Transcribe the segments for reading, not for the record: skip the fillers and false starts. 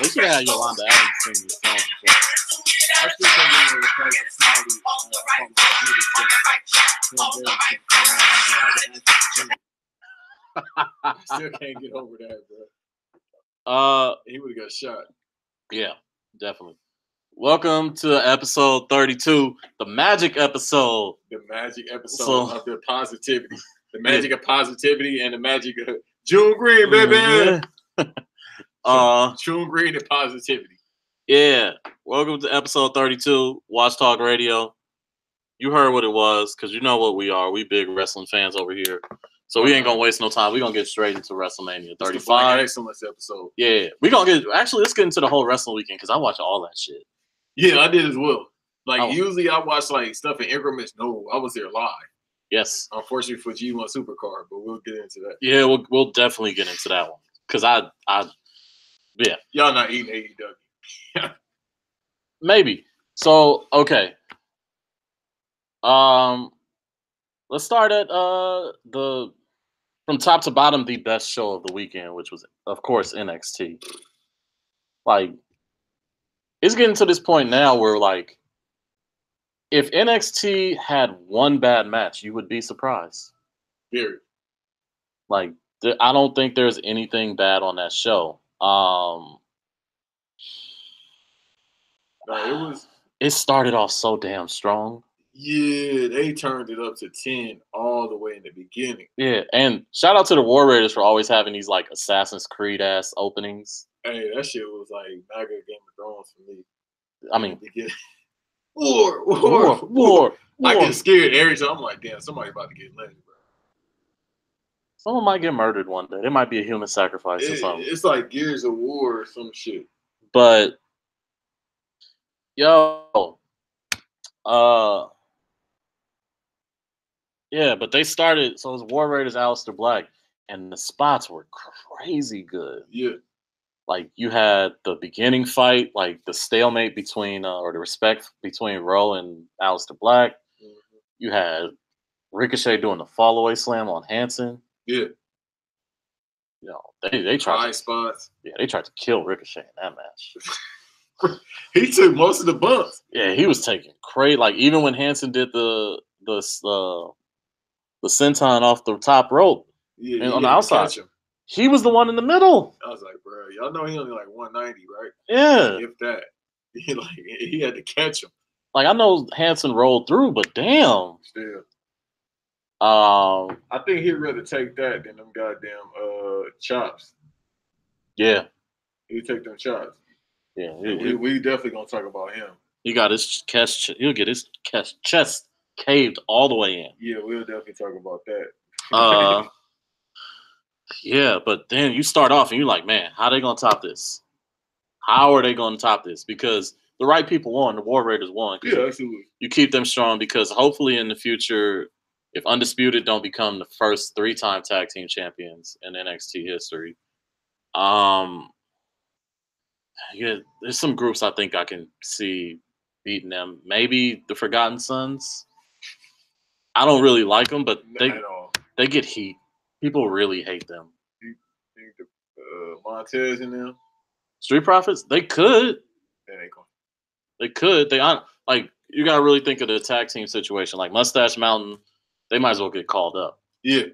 They should have had Yolanda Adams sing this song. I still can't get rid of the fact that I still can't get over that, bro. He would have got shot. Yeah, definitely. Welcome to episode 32, the magic episode. The magic episode of the positivity. The magic of positivity and the magic of June Green, baby. June Green and positivity. Yeah. Welcome to episode 32, Watch Talk Radio. You heard what it was, because you know what we are. We big wrestling fans over here. So we ain't going to waste no time. We're going to get straight into WrestleMania 35. Excellence episode. Yeah. We're going to get, actually, let's get into the whole wrestling weekend, because I watch all that shit. Yeah, I did as well. Usually I watch stuff in increments. No, I was there live. Yes. Unfortunately for G1 Supercard, but we'll get into that. Yeah, we'll definitely get into that one. Because yeah. Y'all not eating AEW. Maybe. So, okay. Let's start at from top to bottom, the best show of the weekend, which was, of course, NXT. It's getting to this point now where, if NXT had one bad match, you would be surprised. Period. I don't think there's anything bad on that show. It started off so damn strong. Yeah, they turned it up to 10 all the way in the beginning. Yeah, and shout out to the War Raiders for always having these Assassin's Creed ass openings. Hey, that shit was mega Game of Thrones for me. I mean, war. I get scared every time. I'm like, damn, somebody about to get landed, bro. Someone might get murdered one day. There might be a human sacrifice or something. It's like Gears of War or some shit. But yeah, but they started. So it was War Raiders, Aleister Black, and the spots were crazy good. Yeah. You had the beginning fight, the stalemate between, or the respect between Rowe and Aleister Black. Mm-hmm. You had Ricochet doing the fallaway slam on Hanson. Yeah. They tried high spots. Yeah, they tried to kill Ricochet in that match. He took most of the bumps. Yeah, he was taking crazy. Even when Hanson did the senton off the top rope, and on the outside. He was the one in the middle. I was like, bro, y'all know he only 190, right? Yeah. If that. He had to catch him. I know Hanson rolled through, but damn. Still. I think he'd rather take that than them goddamn chops. Yeah. He'd take them chops. Yeah. We definitely gonna talk about him. He got his chest. He'll get his chest caved all the way in. Yeah, we'll definitely talk about that. Yeah, but then you start off and you're like, man, how are they going to top this? How are they going to top this? Because the right people won. The War Raiders won. Yeah, absolutely. You keep them strong because hopefully in the future, if Undisputed don't become the first 3-time tag team champions in NXT history, yeah, there's some groups I think I can see beating them. Maybe the Forgotten Sons. I don't really like them, but they get heat. People really hate them. You think Montez and them? Street Profits? They could. Yeah, they going. They could. You gotta really think of the tag team situation. Mustache Mountain, they might as well get called up. Yeah.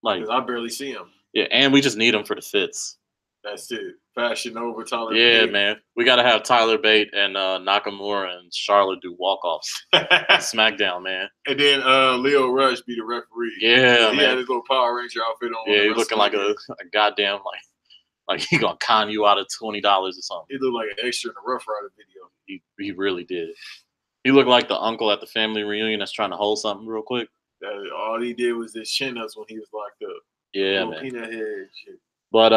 Because I barely see them. Yeah, and we just need them for the fits. That's it. Fashion over Tyler Yeah, Bate. man. We gotta have Tyler Bate and Nakamura and Charlotte do walk-offs. SmackDown, man. And then Leo Rush be the referee. Yeah, he man. had his little Power Ranger outfit on. Yeah, he's looking like a goddamn he gonna con you out of $20 or something. He looked like an extra in the Rough Rider video. He really did. He looked like the uncle at the family reunion that's trying to hold something real quick. All he did was just chin ups when he was locked up. Yeah, man. Peanut head and shit. But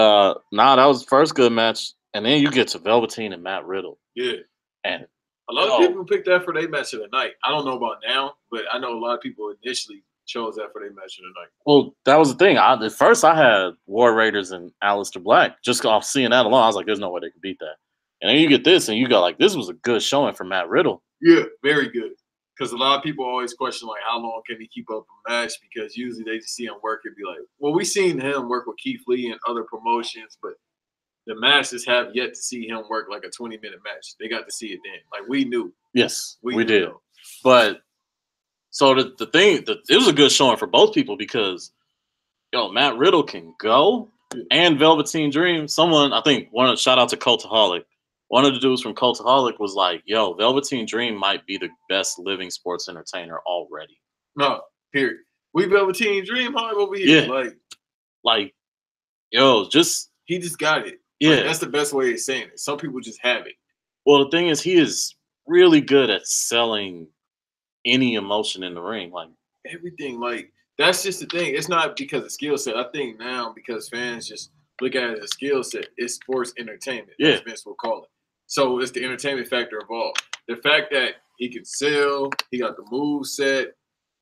that was the first good match, and then you get to Velveteen and Matt Riddle. Yeah, and a lot of people picked that for their match of the night. I don't know about now, but I know a lot of people initially chose that for their match of the night. Well, that was the thing. At first, I had War Raiders and Aleister Black. Just off seeing that alone, I was like, "There's no way they could beat that." And then you get this, and you go this was a good showing for Matt Riddle. Yeah, very good. Because a lot of people always question, how long can he keep up a match? Because usually they just see him work and be like, well, we seen him work with Keith Lee and other promotions, but the masses have yet to see him work like a 20-minute match. They got to see it then. Like we knew. Yes, we did. Know. But so the thing, it was a good showing for both people because, Matt Riddle can go, and Velveteen Dream. Someone, I think, shout out to Cultaholic. One of the dudes from Cultaholic was like, Velveteen Dream might be the best living sports entertainer already. No, period. We Velveteen Dream hard over here. Yeah. He just got it. Yeah. That's the best way of saying it. Some people just have it. Well, the thing is, he is really good at selling any emotion in the ring. Like, everything. Like, that's just the thing. It's not because of skill set. I think now because fans just look at it as a skill set, it's sports entertainment. Yeah. As Vince will call it. So it's the entertainment factor involved. The fact that he can sell, he got the move set,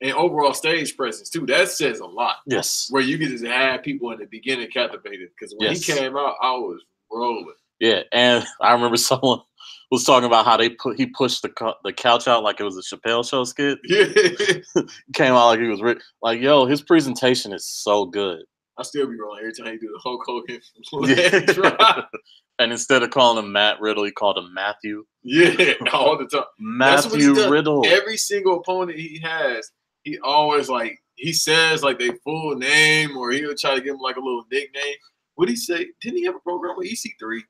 and overall stage presence too. That says a lot. Yes. Where you can just have people in the beginning captivated. Because when he came out, I was rolling. Yeah, and I remember someone was talking about how he pushed the couch out like it was a Chappelle Show skit. Yeah. Came out like he was like, his presentation is so good. I still be rolling every time he do the Hulk Hogan leg drop. And instead of calling him Matt Riddle, he called him Matthew. Yeah, all the time. Matthew Riddle. Every single opponent he has, he always he says like their full name, or he'll try to give him like a little nickname. What'd he say? Didn't he have a program with EC3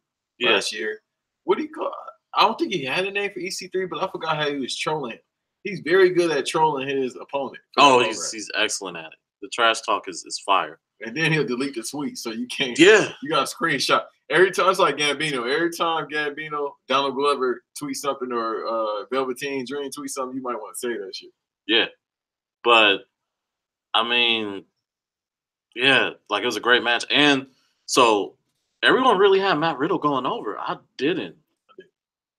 last year? What do you call? I don't think he had a name for EC3, but I forgot how he was trolling him. He's very good at trolling his opponent. Oh, he's excellent at it. The trash talk is fire. And then he'll delete the tweet, so you can't. Yeah. You got a screenshot. Every time, it's like Gambino. Every time Gambino, Donald Glover tweets something, or Velveteen Dream tweets something, you might want to say that shit. Yeah. But, I mean, yeah, like it was a great match. And so everyone really had Matt Riddle going over. I didn't.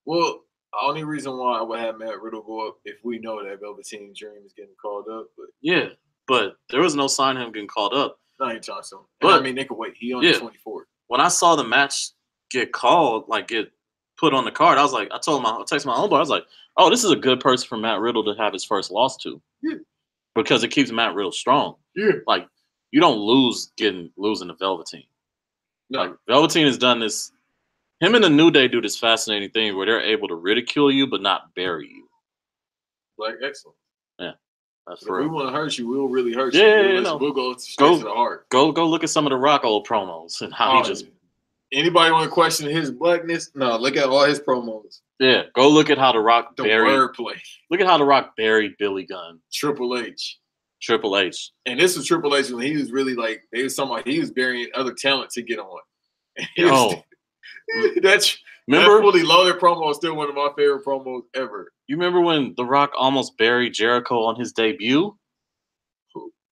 Well, the only reason why I would have Matt Riddle go up if we know that Velveteen Dream is getting called up. But yeah, but there was no sign of him getting called up. Not anytime soon. But I mean, they could wait. He only 24. When I saw the match get called, get put on the card, I was like, I texted my homeboy, I was like, oh, this is a good person for Matt Riddle to have his first loss to. Yeah. Because it keeps Matt Riddle strong. Yeah. Like, you don't losing to Velveteen. No. Like, Velveteen has done this. Him and the New Day do this fascinating thing where they're able to ridicule you but not bury you. Like, excellent. Yeah. That's if we want to hurt you, we'll really hurt you. We'll go straight to the heart. Go look at some of the Rock old promos and how he just. Anybody want to question his blackness? No, look at all his promos. Yeah, go look at how the Rock buried. Wordplay. Look at how the Rock buried Billy Gunn. Triple H. And this was Triple H when he was really they was talking about he was burying other talent to get on. That's fully loaded promo is still one of my favorite promos ever. You remember when The Rock almost buried Jericho on his debut?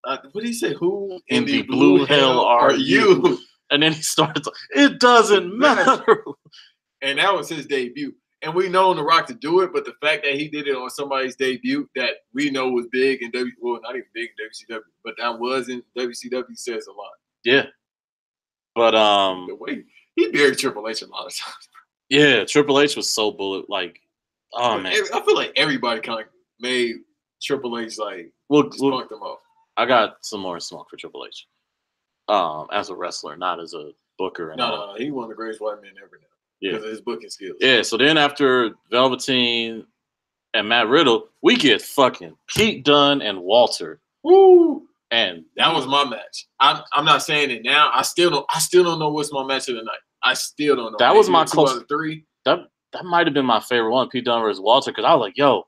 What did he say? Who in the blue hell are you? And then he started it doesn't matter. And that was his debut. And we know The Rock to do it, but the fact that he did it on somebody's debut that we know was big in not even big in WCW, but that was in WCW says a lot. Yeah. But the way he buried Triple H a lot of times. Yeah, Triple H was so bullet oh man. I feel like everybody kind of made Triple H punked him off. I got some more smoke for Triple H. As a wrestler, not as a booker. No, he one of the greatest white men ever now. Because of his booking skills. Yeah, so then after Velveteen and Matt Riddle, we get fucking Pete Dunne and Walter. Woo! And that was my match. I'm not saying it now. I still don't know what's my match of the night. I still don't know. That was my close. 3. That might have been my favorite one, Pete Dunne versus Walter, because I was like,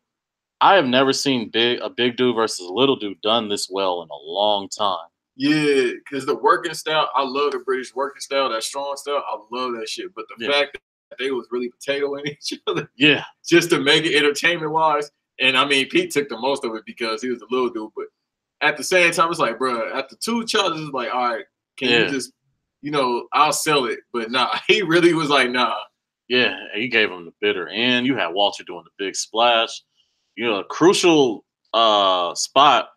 I have never seen a big dude versus a little dude done this well in a long time. Yeah, because the working style, I love the British working style, that strong style, I love that shit. But the fact that they was really potatoing each other, just to make it entertainment wise, and I mean, Pete took the most of it because he was a little dude. But at the same time, it's like, bro, after 2 charges, it's like, all right, can you just, I'll sell it. But nah, he really was like, nah. Yeah, he gave him the bitter end. You had Walter doing the big splash. A crucial spot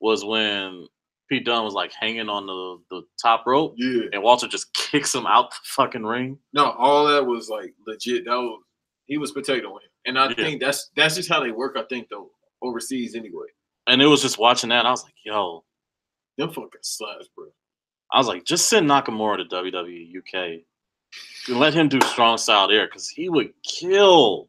was when Pete Dunne was hanging on the top rope. Yeah. And Walter just kicks him out the fucking ring. No, all that was legit. He was potatoing him. And I think that's just how they work, I think, though, overseas anyway. And it was just watching that, I was like, them fucking slaps, bro. I was like, just send Nakamura to WWE UK Let him do strong style there because he would kill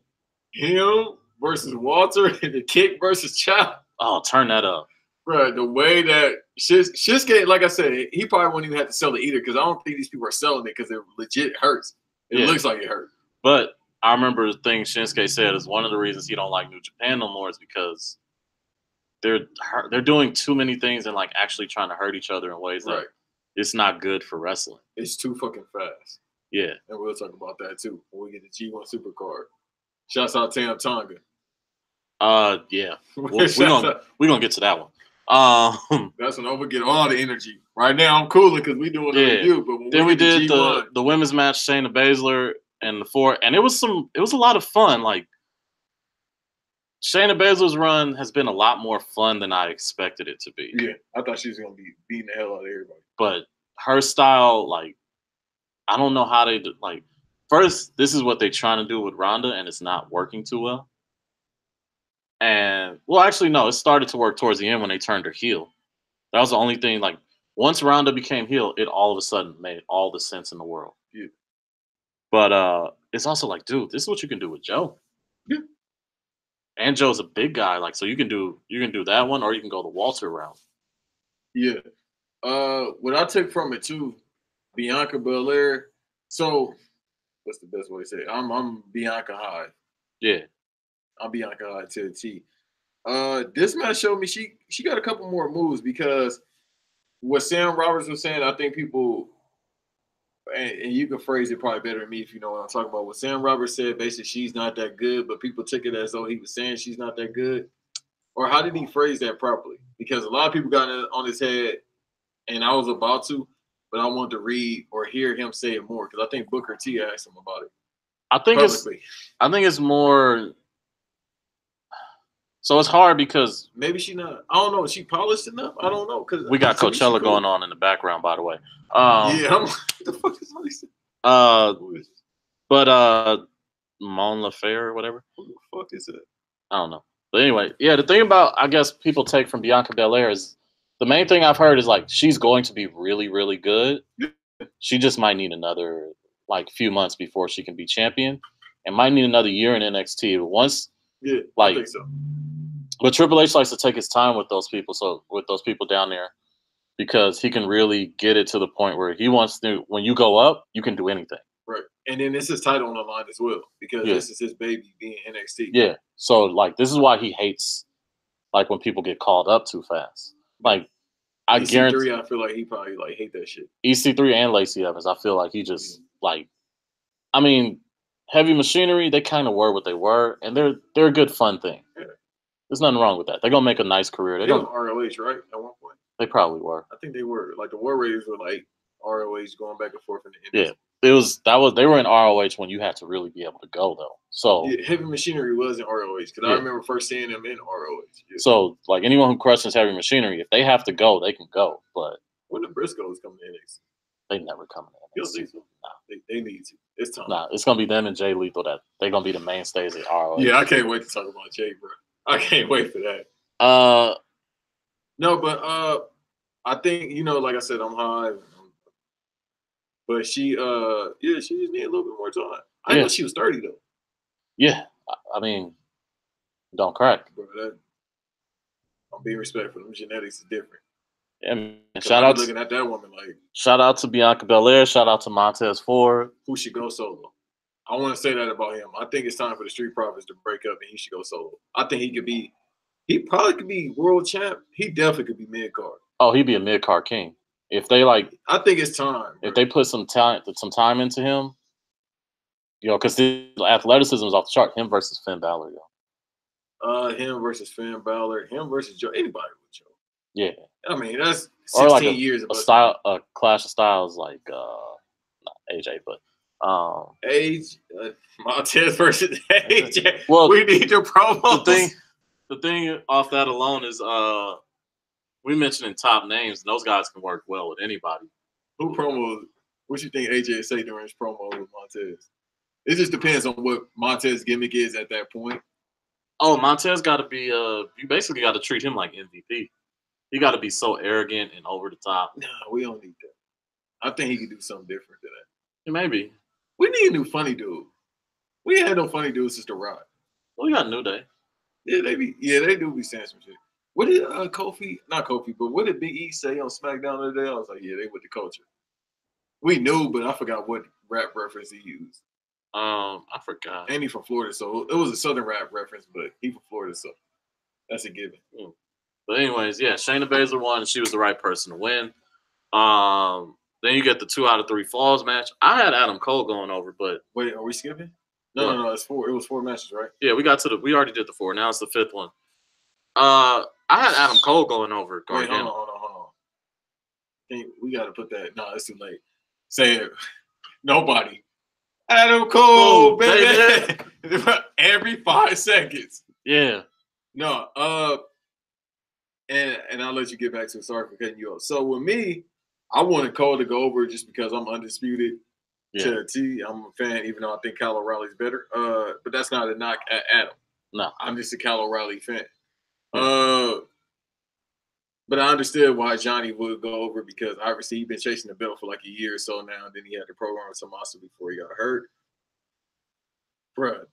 him versus Walter and the kick versus Chop. Oh, turn that up. Bro, the way that Shinsuke, like I said, he probably wouldn't even have to sell it either because I don't think these people are selling it because it legit hurts. It looks like it hurt. But I remember the thing Shinsuke said is one of the reasons he don't like New Japan no more is because they're doing too many things and like actually trying to hurt each other in ways that it's not good for wrestling. It's too fucking fast. Yeah. And we'll talk about that too when we get the G1 Supercard. Shouts out Tam Tonga. Yeah. We're gonna get to that one. That's when Over get all the energy. Right now I'm cooling because we doing a review. But when then we did the women's match, Shayna Baszler and the four, and it was a lot of fun. Like Shayna Baszler's run has been a lot more fun than I expected it to be. Yeah, I thought she was gonna be beating the hell out of everybody. But her style, like, I don't know how they do, like. First, this is what they're trying to do with Ronda, and it's not working too well. And well, actually, no, it started to work towards the end when they turned her heel. That was the only thing. Like once Ronda became heel, it all of a sudden made all the sense in the world. Yeah. But it's also like, dude, this is what you can do with Joe. Yeah. And Joe's a big guy, like so you can do that one, or you can go the Walter route. Yeah. What I took from it too, Bianca Belair. So, what's the best way to say it? I'm Bianca High. Yeah. I'm Bianca High to the T. This match showed me she got a couple more moves because what Sam Roberts was saying, I think people, and you can phrase it probably better than me if you know what I'm talking about. What Sam Roberts said, basically, she's not that good, but people took it as though he was saying she's not that good. Or how did he phrase that properly? Because a lot of people got it on his head, and I was about to, but I wanted to read or hear him say it more because I think Booker T asked him about it. I think it's more. So it's hard because maybe she not. I don't know. Is she polished enough? I don't know because we got Coachella going on in the background, by the way. Yeah, I'm like, what the fuck is this? But Mon Laferte or whatever. Who the fuck is it? I don't know. But anyway, yeah, the thing about I guess people take from Bianca Belair is the main thing I've heard is like she's going to be really, really good. She just might need another like few months before she can be champion, and might need another year in NXT. But once, I think so. But Triple H likes to take his time with those people. So with those people down there, because he can really get it to the point where he wants to. When you go up, you can do anything. Right, and then this is title on the line as well because this is his baby being NXT. Yeah. So like this is why he hates like when people get called up too fast. Like I guarantee, I feel like he probably like hate that shit. EC3 and Lacey Evans, I feel like he just like. I mean, Heavy Machinery, they kind of were what they were, and they're a good fun thing. Yeah. There's nothing wrong with that. They're gonna make a nice career. They were ROH, right? At one point, they probably were. I think they were. Like the War Raiders were like ROH going back and forth in the end. Yeah, they were in ROH when you had to really be able to go though. So Heavy Machinery was in ROH because I remember first seeing them in ROH. Yeah. So like anyone who questions Heavy Machinery, if they have to go, they can go. But when the Briscoes come to NXT, they never come to NXT. Nah. They need to. It's time. Nah, it's gonna be them and Jay Lethal that they're gonna be the mainstays at ROH. Yeah, I can't wait to talk about Jay, bro. I can't wait for that. No, but I think like I said, I'm high, but she just need a little bit more time. I know she was 30 though. Yeah, I mean, don't crack. Bro, I'm being respectful. Them genetics is different. Yeah, man. Shout out looking at that woman like. Shout out to Bianca Belair. Shout out to Montez Ford. Who should go solo? I want to say that about him. I think it's time for the Street Profits to break up and he should go solo. I think he probably could be world champ. He definitely could be mid card. Oh, he'd be a mid card king. If they I think it's time. If they put some time into him, because the athleticism is off the chart. Him versus Finn Balor, him versus Finn Balor, him versus Joe. Anybody with Joe. Yeah. I mean, that's 16 years of a clash of styles like not AJ, but Montez versus AJ. Well, we need your promos. The thing off that alone is we mentioned in top names, and those guys can work well with anybody. Who promos? What you think AJ say during his promo with Montez? It just depends on what Montez's gimmick is at that point. Oh, Montez got to be you basically got to treat him like MVP. He got to be so arrogant and over the top. No, we don't need that. I think he could do something different than that. Maybe. We need a new funny dude. We ain't had no funny dudes since The Rock. Well, we got New Day. Yeah, they do be saying some shit. What did Kofi, not Kofi, but what did Big E say on SmackDown the other day? I was like, yeah, they with the culture. We knew, but I forgot what rap reference he used. I forgot. And he from Florida, so it was a Southern rap reference, but he from Florida, so that's a given. But anyways, yeah, Shayna Baszler won, and she was the right person to win. Then you get the 2 out of 3 falls match. I had Adam Cole going over, but wait, are we skipping? No, it's 4. It was 4 matches, right? Yeah, we already did the 4. Now it's the 5th one. I had Adam Cole going over Gargano. Wait, hold on. We got to put that. No, it's too late. Say it. Nobody. Adam Cole, baby. Every 5 seconds. Yeah. No. And I'll let you get back to it. Sorry for cutting you off. So with me, I wanted Cole to go over just because I'm undisputed. To a T. I'm a fan, even though I think Kyle O'Reilly's better. But that's not a knock at Adam. No. I'm just a Kyle O'Reilly fan. But I understood why Johnny would go over because obviously he'd been chasing the belt for like a year or so now. And then he had the program with Tommaso before he got hurt. Bruh,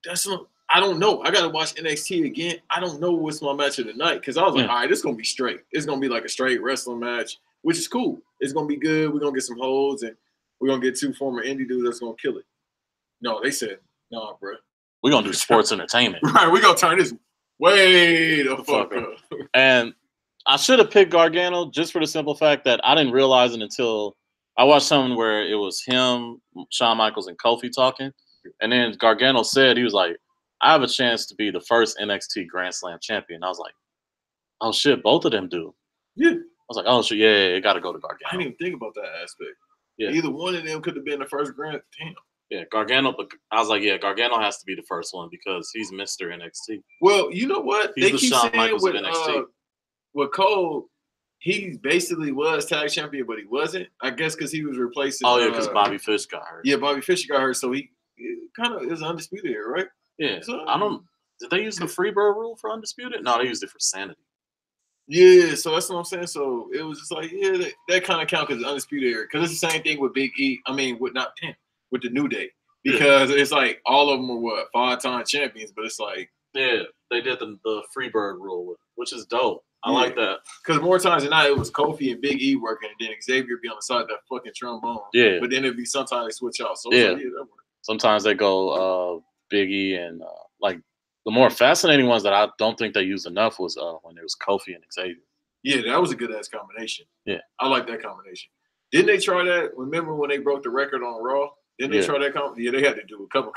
that's not, I don't know. I got to watch NXT again. I don't know what's my match of the night because I was like, all right, this is going to be straight. It's going to be like a straight wrestling match, which is cool. It's going to be good. We're going to get some holds and we're going to get 2 former indie dudes that's going to kill it. No, they said, nah, bro. We're going to do sports entertainment. Right, we're going to turn this way the fuck up. And I should have picked Gargano just for the simple fact that I didn't realize it until I watched something where it was him, Shawn Michaels, and Kofi talking. And then Gargano said, he was like, I have a chance to be the first NXT Grand Slam champion. I was like, oh, shit, both of them do. Yeah. I was like, oh, shit, yeah, it got to go to Gargano. I didn't even think about that aspect. Yeah. Either one of them could have been the first Grand. Damn. Yeah, Gargano. But I was like, yeah, Gargano has to be the first one because he's Mr. NXT. Well, you know what? He's the Shawn Michaels of NXT. With Cole, he basically was tag champion, but he wasn't. I guess because he was replacing. Oh yeah, because Bobby Fish got hurt. Yeah, Bobby Fish got hurt, so he kind of is undisputed here, right? Yeah. So, I don't. Did they use the Freebird rule for undisputed? No, they used it for sanity. Yeah, so that's what I'm saying. So it was just like, yeah, that kind of count because it's undisputed era. Because it's the same thing with Big E. I mean, with the New Day, because it's like all of them are what 5-time champions, but it's like they did the Freebird rule, which is dope. I like that because more times than not, it was Kofi and Big E working, and then Xavier be on the side of that fucking trombone. Yeah, but then it'd be sometimes they switch out. So yeah, that works. Sometimes they go Big E and like. The more fascinating ones that I don't think they used enough was when it was Kofi and Xavier. Yeah, that was a good ass combination. Yeah, I like that combination. Didn't they try that? Remember when they broke the record on Raw? Didn't they try that? Yeah, they had to do a couple.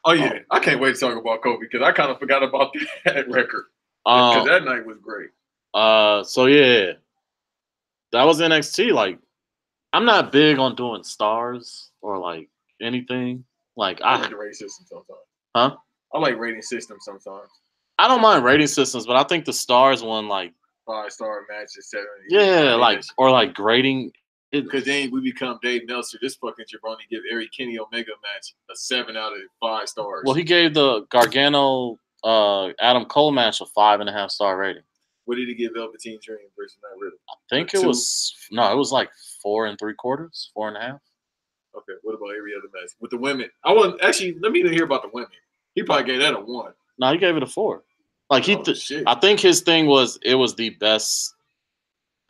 Oh yeah, I can't wait to talk about Kofi because I kind of forgot about that record because that night was great. So yeah, that was NXT. Like, I'm not big on doing stars or like anything. Like I like the rating system sometimes. Huh? I like rating systems sometimes. I don't mind rating systems, but I think the stars one like 5-star matches, 7. Yeah, like or like grading. Because then we become Dave Meltzer. This fucking jabroni give every Kenny Omega match a 7 out of 5 stars. Well, he gave the Gargano Adam Cole match a 5.5 star rating. What did he give Velveteen Dream versus Matt Riddle? I think it was like 4 3/4, 4.5. Okay, what about every other match with the women? Let me hear about the women. He probably gave that a 1. No, he gave it a 4. Like I think his thing was it was the best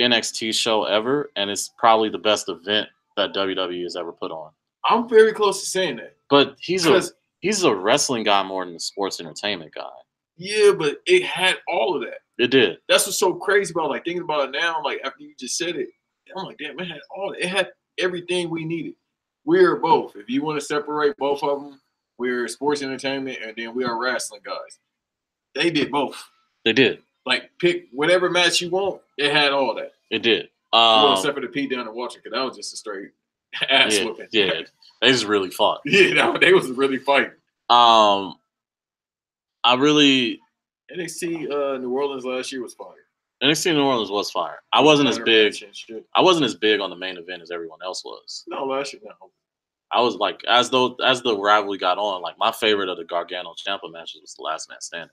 NXT show ever, and it's probably the best event that WWE has ever put on. I'm very close to saying that. But he's a wrestling guy more than a sports entertainment guy. Yeah, but it had all of that. It did. That's what's so crazy about like thinking about it now. Like after you just said it, I'm like, damn, it had all. It had everything we needed. We're both. If you want to separate both of them, we're sports entertainment, and then we are wrestling guys. They did both. They did. Like pick whatever match you want. It had all that. It did. Well, except for the Pete Down and Watcher, because that was just a straight ass whooping. Yeah, they just really fought. Yeah, they was really fighting. I really NXT New Orleans last year was fire. NXT New Orleans was fire. I wasn't as big on the main event as everyone else was. No, last year no. I was like, as the rivalry got on, like my favorite of the Gargano Ciampa matches was the Last Man Standing.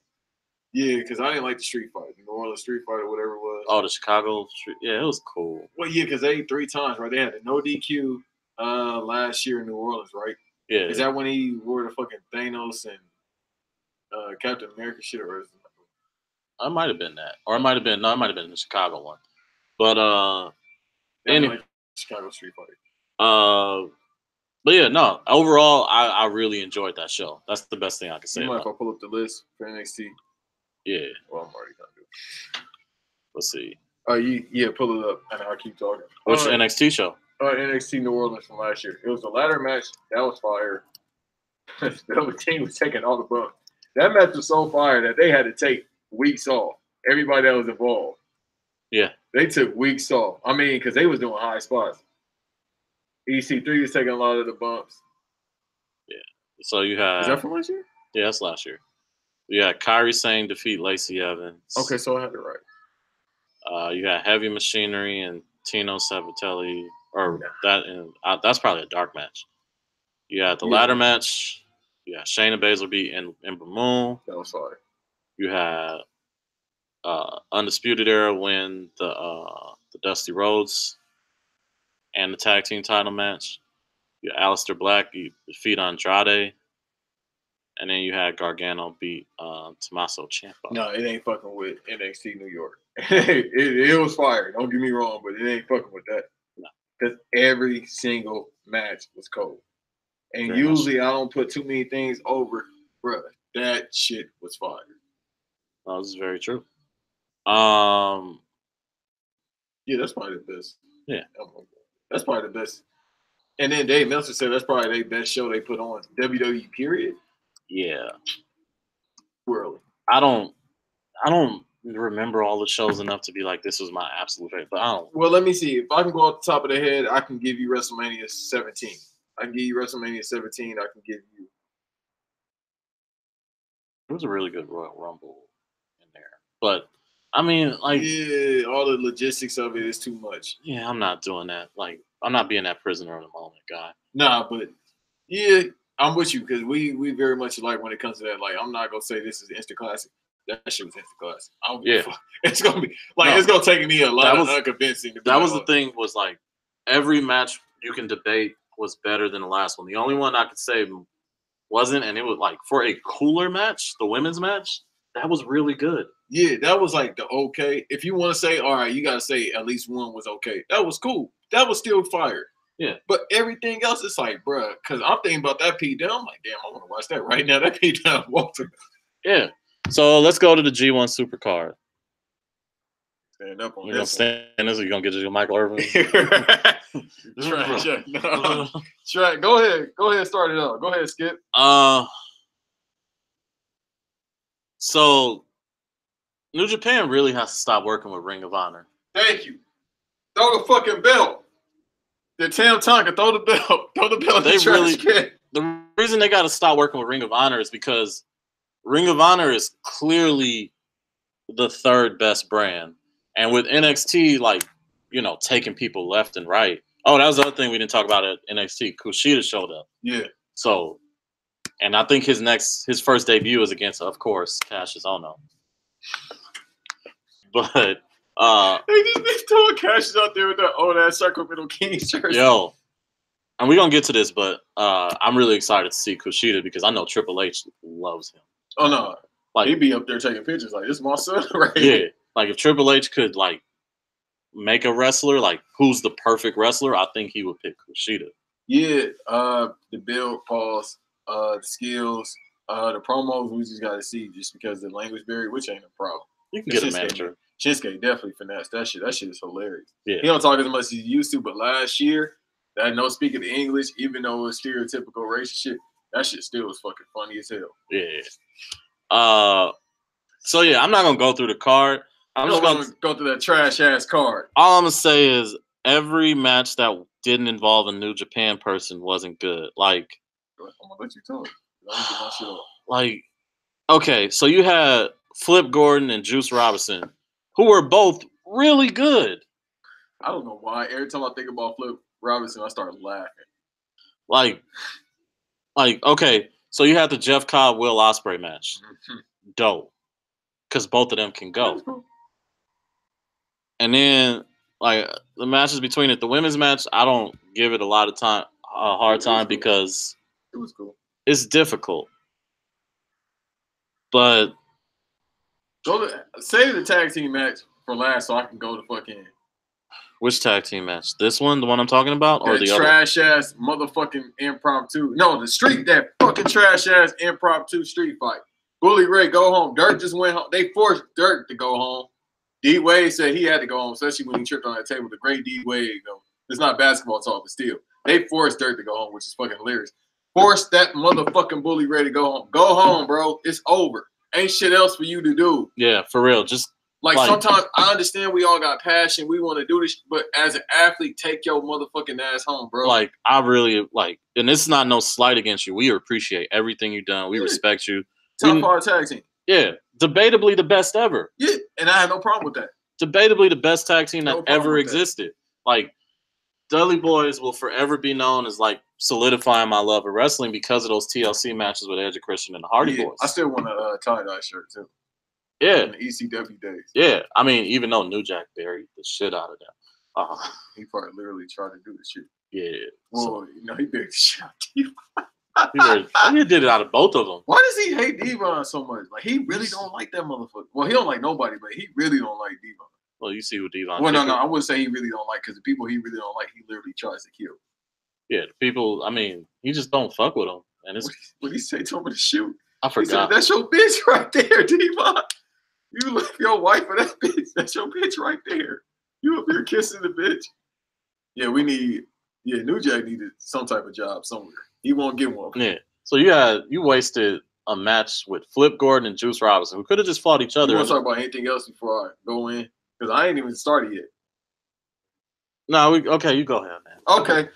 Yeah, because I didn't like the Street Fight, the New Orleans Street Fight or whatever it was. Oh, the Chicago Street. Yeah, it was cool. Well, yeah, because they 3 times, right? They had the no DQ, Last year in New Orleans, right? Yeah. Is that when he wore the fucking Thanos and Captain America shit, or is it might have been that, or it might have been the Chicago one. But like Chicago Street Fighter. But yeah, no. Overall, I really enjoyed that show. That's the best thing I can say. You mind if I pull up the list for NXT? Yeah. Well, I'm already gonna do it. Let's see. Yeah, pull it up, and I'll keep talking. Which NXT show? NXT New Orleans from last year. It was a ladder match. That was fire. The other team was taking all the bumps. That match was so fire that they had to take weeks off. Everybody that was involved. Yeah. They took weeks off. I mean, because they was doing high spots. EC3 was taking a lot of the bumps. Yeah. So you had. Is that from last year? Yeah, that's last year. You had Kairi Sane defeat Lacey Evans. Okay, so I had it right. You had Heavy Machinery and Tino Sabatelli, that's probably a dark match. You had the ladder match. You had Shayna Baszler beat Ember Moon. That was fire. You had Undisputed Era win the Dusty Rhodes and the tag team title match. You had Aleister Black defeat Andrade. And then you had Gargano beat Tommaso Ciampa. No, it ain't fucking with NXT New York. it was fire. Don't get me wrong, but it ain't fucking with that. No. Because every single match was cold. And Very usually I don't put too many things over, bruh. That shit was fire. Oh, this is very true. Yeah, that's probably the best. Yeah. That's probably the best. And then Dave Meltzer said that's probably their best show they put on WWE, period. Yeah. Really. I don't remember all the shows enough to be like, this was my absolute favorite, but I don't. Well, let me see. If I can go off the top of the head, I can give you WrestleMania 17. I can give you WrestleMania 17. I can give you. It was a really good Royal Rumble in there. But, I mean, like. Yeah, all the logistics of it is too much. Yeah, I'm not doing that. Like, I'm not being that prisoner of the moment guy. Nah, but yeah, I'm with you because we very much like when it comes to that. Like, I'm not going to say this is instant classic. That shit was instant classic. I don't give a fuck. It's going to be, like, it's going to take me a lot of unconvincing. That was the thing was, like, every match you can debate was better than the last one. The only one I could say wasn't, and it was, like, for a cooler match, the women's match, that was really good. Yeah, that was, like, the okay. If you want to say, all right, you got to say at least one was okay. That was cool. That was still fire. Yeah. But everything else is like, bruh, because I'm thinking about that Pete Dunne. I'm like, damn, I want to watch that right now. That Pete Dunne Walter. Yeah. So let's go to the G1 Supercard. Stand up on this. You're going to stand this or you're going to get your Michael Irvin? Try. No. Try. Go ahead. Go ahead and start it up. Go ahead, Skip. So New Japan really has to stop working with Ring of Honor. Thank you. Throw the fucking belt. The Tam Tonka, throw the belt. Throw the belt. The reason they got to stop working with Ring of Honor is because Ring of Honor is clearly the third best brand. And with NXT, like, you know, taking people left and right. Oh, that was the other thing we didn't talk about at NXT. Kushida showed up. Yeah. So, and I think his first debut is against, of course, Cassius Ohno. But they just been throwing Cassius out there with that old ass Sacramento Kings jersey. Yo. And we're gonna get to this, but I'm really excited to see Kushida because I know Triple H loves him. Oh no. Like he'd be up there taking pictures like this is my son, right? Yeah. Like if Triple H could like make a wrestler, like who's the perfect wrestler, I think he would pick Kushida. Yeah, the build, pause, the skills, the promos we just gotta see just because the language barrier, which ain't a problem. You can get a manager. Shinsuke definitely finessed that shit. That shit is hilarious. Yeah. He don't talk as much as he used to, but last year, that no speaking the English, even though it was stereotypical racist shit, that shit still was fucking funny as hell. Yeah. So yeah, I'm not gonna go through the card. I'm just gonna go through that trash ass card. All I'm gonna say is every match that didn't involve a New Japan person wasn't good. Like, I'm gonna let you talk. I'm gonna get my shit off. Like, okay, so you had Flip Gordon and Juice Robinson, who were both really good. I don't know why. Every time I think about Flip Robinson, I start laughing. Like, okay, so you had the Jeff Cobb Will Ospreay match. Dope. Because both of them can go. And then, like the matches between it. The women's match, I don't give it a lot of time, a hard time because it was cool. It's difficult, but save the tag team match for last, so I can go to fucking. Which tag team match? This one, the one I'm talking about, or the other? Trash ass motherfucking impromptu. No, that fucking trash ass impromptu street fight. Bully Ray, go home. Dirk just went home. They forced Dirk to go home. D Wade said he had to go home, especially when he tripped on that table. The great D Wade, though. It's not basketball talk, but still, they forced Dirk to go home, which is fucking hilarious. Force that motherfucking Bully Ray to go home. Go home, bro. It's over. Ain't shit else for you to do. Yeah, for real. Just. Like sometimes I understand we all got passion, we want to do this, but as an athlete, take your motherfucking ass home, bro. Like I really like, and it's not no slight against you. We appreciate everything you've done. We respect you. Top 5 tag team. Yeah, debatably the best ever. Yeah, and I have no problem with that. Debatably the best tag team that ever existed. Like Dudley Boys will forever be known as like solidifying my love of wrestling because of those TLC matches with Edge and Christian and the Hardy Boys. I still want a tie-dye shirt too. Yeah, in the ECW days. Yeah, I mean, even though New Jack buried the shit out of that, he probably literally tried to do the shit. Yeah. Well, he buried the shit out of he did it out of both of them. Why does he hate Devon so much? Like he really don't like that motherfucker. Well, he don't like nobody, but he really don't like Devon. Well, you see who Devon. Well, no, I wouldn't say he really don't like because the people he really don't like, he literally tries to kill. Yeah, the people. I mean, he just don't fuck with them, and it's. What did he say to him to shoot? I forgot. He said, that's your bitch right there, Devon. You left your wife for that bitch. That's your bitch right there. You up here kissing the bitch. Yeah, New Jack needed some type of job somewhere. He won't get one. Yeah. So you wasted a match with Flip Gordon and Juice Robinson, who could have just fought each other. You want to talk about anything else before I go in? Because I ain't even started yet. No, okay, you go ahead, man. Okay.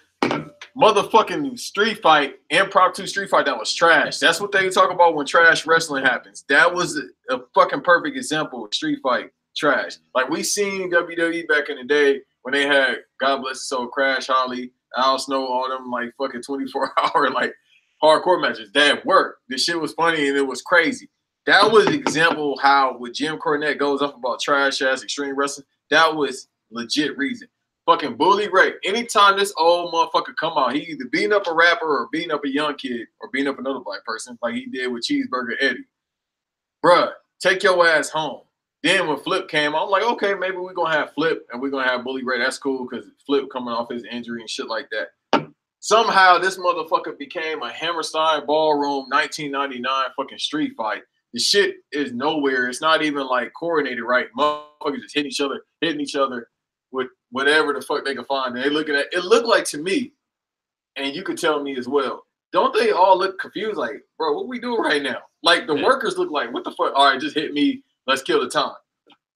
Motherfucking street fight, impromptu street fight, that was trash. That's what they talk about when trash wrestling happens. That was a fucking perfect example of street fight trash. Like we seen WWE back in the day when they had, God bless his soul, Crash Holly, Al Snow, all them like fucking 24-hour like hardcore matches. That worked. This shit was funny and it was crazy. That was an example of how when Jim Cornette goes up about trash ass extreme wrestling, that was legit reason. Fucking Bully Ray. Anytime this old motherfucker come out, he either beating up a rapper or beating up a young kid or beating up another black person like he did with Cheeseburger Eddie. Bruh, take your ass home. Then when Flip came, I'm like, okay, maybe we're going to have Flip and we're going to have Bully Ray. That's cool because Flip coming off his injury and shit like that. Somehow this motherfucker became a Hammerstein Ballroom 1999 fucking street fight. The shit is nowhere. It's not even like coordinated right. Motherfuckers just hitting each other with whatever the fuck they can find. And they looking at it. Looked like to me, and you could tell me as well. Don't they all look confused? Like, bro, what we doing right now? Like the workers look like, what the fuck? All right, just hit me. Let's kill the time.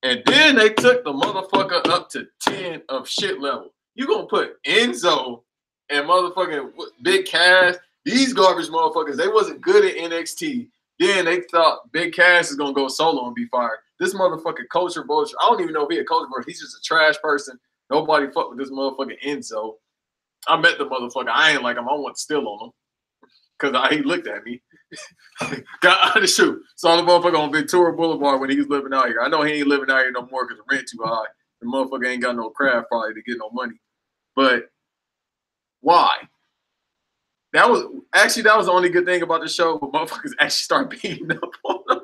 And then they took the motherfucker up to 10 of shit level. You gonna put Enzo and motherfucking Big Cass? These garbage motherfuckers. They wasn't good at NXT. Then they thought Big Cass is gonna go solo and be fired. This motherfucking culture vulture. I don't even know if he's a culture vulture. He's just a trash person. Nobody fuck with this motherfucking Enzo. I met the motherfucker. I ain't like him. I want to steal on him. Because he looked at me. Got out of the shoot. Saw the motherfucker on Ventura Boulevard when he was living out here. I know he ain't living out here no more because the rent too high. The motherfucker ain't got no craft probably to get no money. But why? That was the only good thing about the show. But motherfuckers actually start beating up on them.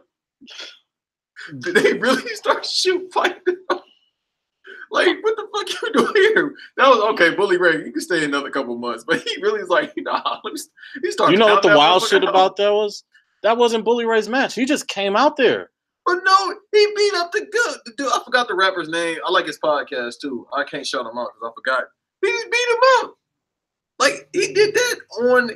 Did they really start fighting them? Like, what the fuck you doing here? That was okay. Bully Ray, you can stay another couple months, but he really is like, nah. He started. You know what the wild shit about that was? That wasn't Bully Ray's match. He just came out there. But no, he beat up the dude. I forgot the rapper's name. I like his podcast too. I can't shout him out because I forgot. He just beat him up. Like he did that on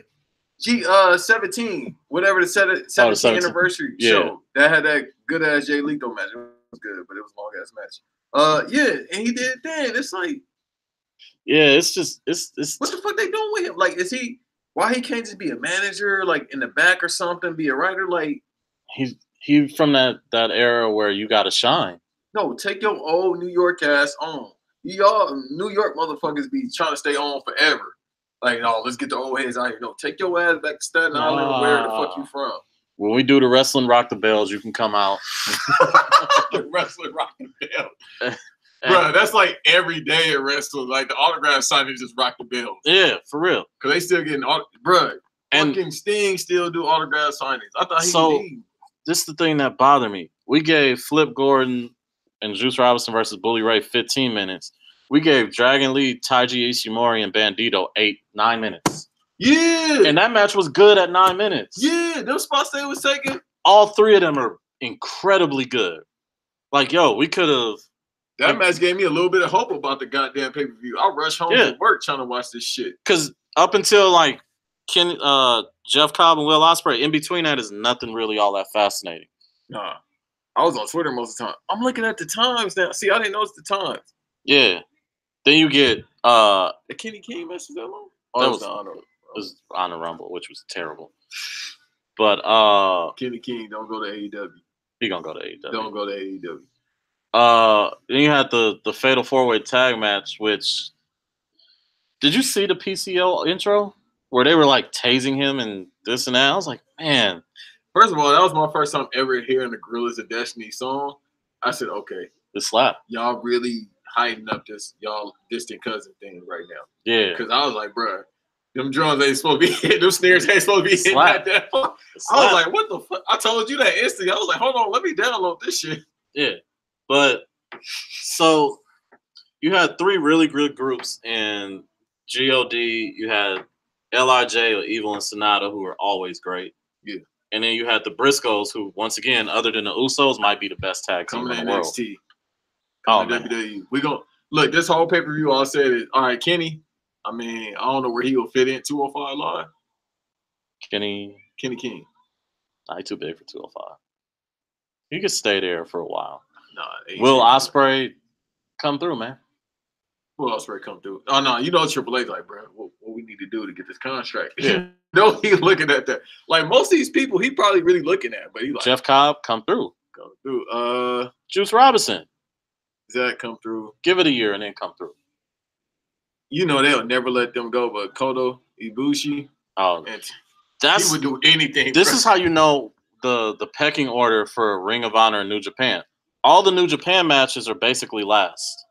G17, whatever the 17th anniversary show that had that good ass Jay Lethal match. It was good, but it was a long ass match. Yeah, and he did it then. It's like, yeah, it's what the fuck they doing with him? Like, why he can't just be a manager, like in the back or something, be a writer? Like, he from that era where you gotta shine. No, take your old New York ass on. Y'all New York motherfuckers be trying to stay on forever. Like, no, let's get the old heads out here. No, take your ass back to Staten Island, where the fuck you from. When we do the Wrestling Rock the Bells, you can come out. Wrestling Rock the Bells. Bro, that's like every day at wrestling. Like the autograph signers just rock the bell. Yeah, for real. Because they still getting bro. And fucking Sting still do autograph signings. I thought he would leave. This is the thing that bothered me. We gave Flip Gordon and Juice Robinson versus Bully Ray 15 minutes. We gave Dragon Lee, Taiji Ishimori, and Bandito 9 minutes. Yeah. And that match was good at 9 minutes. Yeah, those spots they was taking. All three of them are incredibly good. Like, yo, we could have. That match gave me a little bit of hope about the goddamn pay-per-view. I rushed home from work trying to watch this shit. Because up until like Jeff Cobb and Will Ospreay, in between that is nothing really all that fascinating. Nah. I was on Twitter most of the time. I'm looking at the times now. See, I didn't notice the times. Yeah. Then you get the Kenny King match was that long? That was the Honor Rumble, which was terrible. But Kenny King don't go to AEW. He gonna go to AEW. Don't go to AEW. Then you had the Fatal 4-Way Tag match, which did you see the PCO intro where they were like tasing him and this and that? I was like, man. First of all, that was my first time ever hearing the Gorillas of Destiny song. I said, okay. The slap. Y'all really hiding up this y'all distant cousin thing right now. Yeah. Because I was like, bro, them drums ain't supposed to be hitting. Them snares ain't supposed to be hitting like that. I was like, what the fuck? I told you that instantly. I was like, hold on, let me download this shit. Yeah. But so you had three really good groups in GOD. You had LIJ or Evil and Sonata, who are always great. Yeah. And then you had the Briscoes, who, once again, other than the Usos, might be the best tag team in the world. NXT. WWE. We gonna look, this whole pay-per-view, all I said is, all right, Kenny, I mean, I don't know where he will fit in 205 Live. Kenny King. Nah, he's too big for 205. He could stay there for a while. Nah, Will Ospreay come through, man? Will Ospreay come through? Oh no, you know Triple H like, bro, what we need to do to get this contract? Yeah. No, he looking at that. Like most of these people, he probably really looking at, but he like Jeff Cobb come through. Come through. Juice Robinson. Zach come through. Give it a year and then come through. You know they'll never let them go, but Kota Ibushi. Oh, he would do anything. This is how you know the pecking order for Ring of Honor and New Japan. All the New Japan matches are basically last.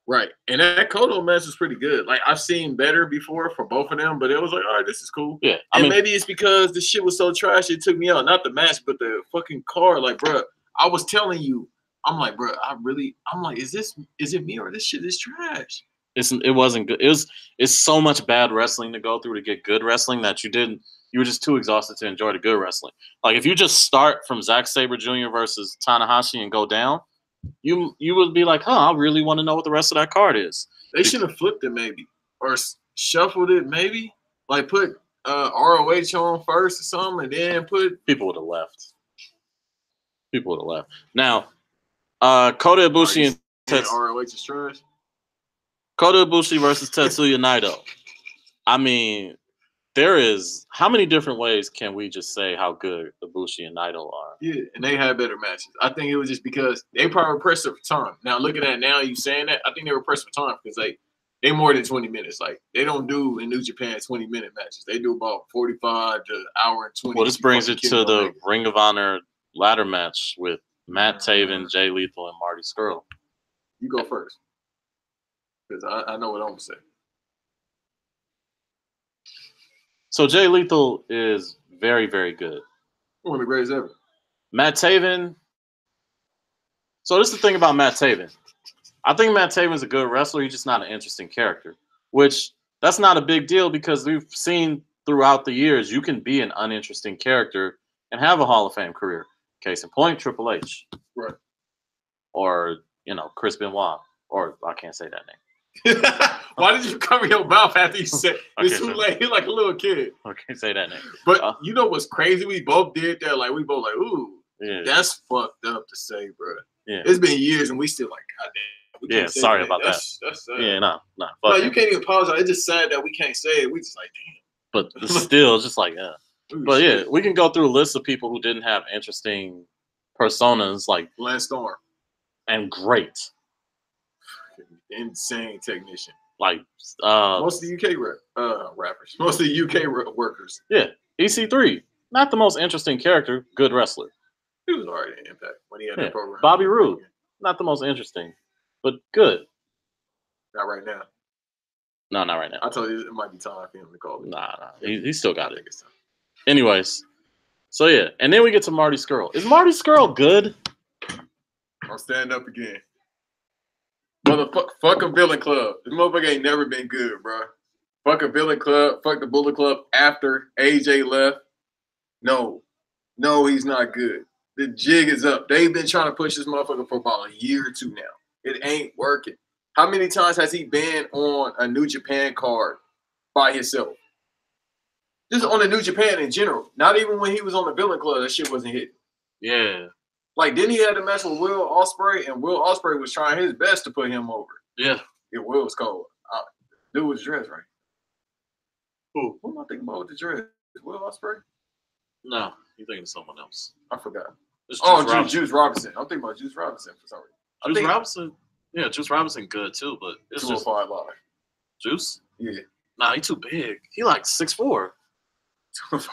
Right. And that Kota match was pretty good. Like, I've seen better before for both of them, but it was like, all right, this is cool. Yeah. I mean, maybe it's because the shit was so trash it took me out. Not the match, but the fucking card. Like, bro, I was telling you, I'm like, bro, I'm like, is it me or this shit is trash? It wasn't good. It's so much bad wrestling to go through to get good wrestling that you were just too exhausted to enjoy the good wrestling. Like, if you just start from Zack Sabre Jr. versus Tanahashi and go down, you would be like, I really want to know what the rest of that card is. They should have flipped it maybe, or shuffled it maybe. Like put ROH on first or something, and then put. People would have left. Now, Kota Ibushi and ROH is trash. Kota Ibushi versus Tetsuya Naito. I mean, there is how many different ways can we just say how good Ibushi and Naito are? Yeah, and they had better matches. I think it was just because they probably pressed it for time. Now looking at it now, you saying that, I think they were pressed for time because they more than 20 minutes. Like they don't do in New Japan 20-minute matches. They do about 45 to an hour and 20. Well, this brings it to the Ring of Honor ladder match with Matt Taven, Jay Lethal, and Marty Scurll. You go first. Because I know what I'm going to say. So Jay Lethal is very, very good. One of the greatest ever. Matt Taven. So this is the thing about Matt Taven. I think Matt Taven's a good wrestler. He's just not an interesting character. Which, that's not a big deal because we've seen throughout the years you can be an uninteresting character and have a Hall of Fame career. Case in point, Triple H. Right. Or, Chris Benoit. Or, I can't say that name. Why did you cover your mouth after you said it's too late? You're like a little kid. I can't say that name. But you know what's crazy? We both did that. Like we both like, ooh, yeah. That's fucked up to say, bro. Yeah. It's been years and we still like, goddamn. Yeah, sorry about that. That's sad. Yeah, no. No, you can't even apologize. It's just sad that we can't say it. We just like, damn. But still, just like, yeah. But yeah, we can go through a list of people who didn't have interesting personas, like Lance Storm. And great. Insane technician. Like most of the UK rappers. Most of the UK workers. Yeah. EC3. Not the most interesting character, good wrestler. He was already in Impact when he had that program. Bobby Roode. Not the most interesting. but good. Not right now. No, not right now. I told you it might be time for him to call it. Nah. He still got it. Anyways, so yeah, and then we get to Marty Scurll. Is Marty Scurll good? I'll stand up again. Motherfucker, fuck a villain club. This motherfucker ain't never been good, bro. Fuck a villain club. Fuck the Bullet Club after AJ left. No, he's not good. The jig is up. They've been trying to push this motherfucker for about a year or two now. It ain't working. How many times has he been on a New Japan card by himself? Just on the New Japan in general. Not even when he was on the Villain Club, that shit wasn't hitting. Yeah. Like, then he had a match with Will Ospreay, and Will Ospreay was trying his best to put him over. Yeah. Will was cold. Dude with the dress, right? Who? Who am I thinking about with the dress? Will Ospreay? No, you're thinking of someone else. I forgot. Juice Robinson. I'm thinking about Juice Robinson for some reason. Juice Robinson? Yeah, Juice Robinson good too, but it's 205 Live. Juice? Yeah. Nah, he too big. He like 6'4". 205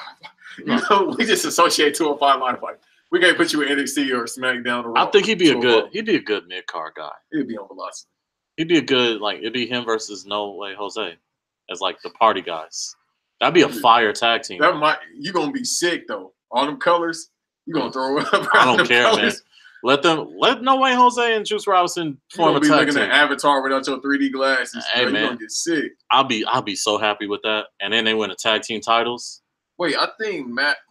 Live. No. We just associate 205 Live. Like, we can't put you in NXT or SmackDown. Or I think he'd be a good mid card guy. He'd be on Velocity. He'd be a good it'd be him versus No Way Jose as like the party guys. That'd be a fire tag team. You gonna be sick though. All them colors, you gonna throw up. I don't care, colors. Man. Let No Way Jose and Juice Robinson form a tag team. You gonna be looking at Avatar without your 3D glasses. Hey, man. You gonna get sick. I'll be so happy with that. And then they win the tag team titles. Wait, I think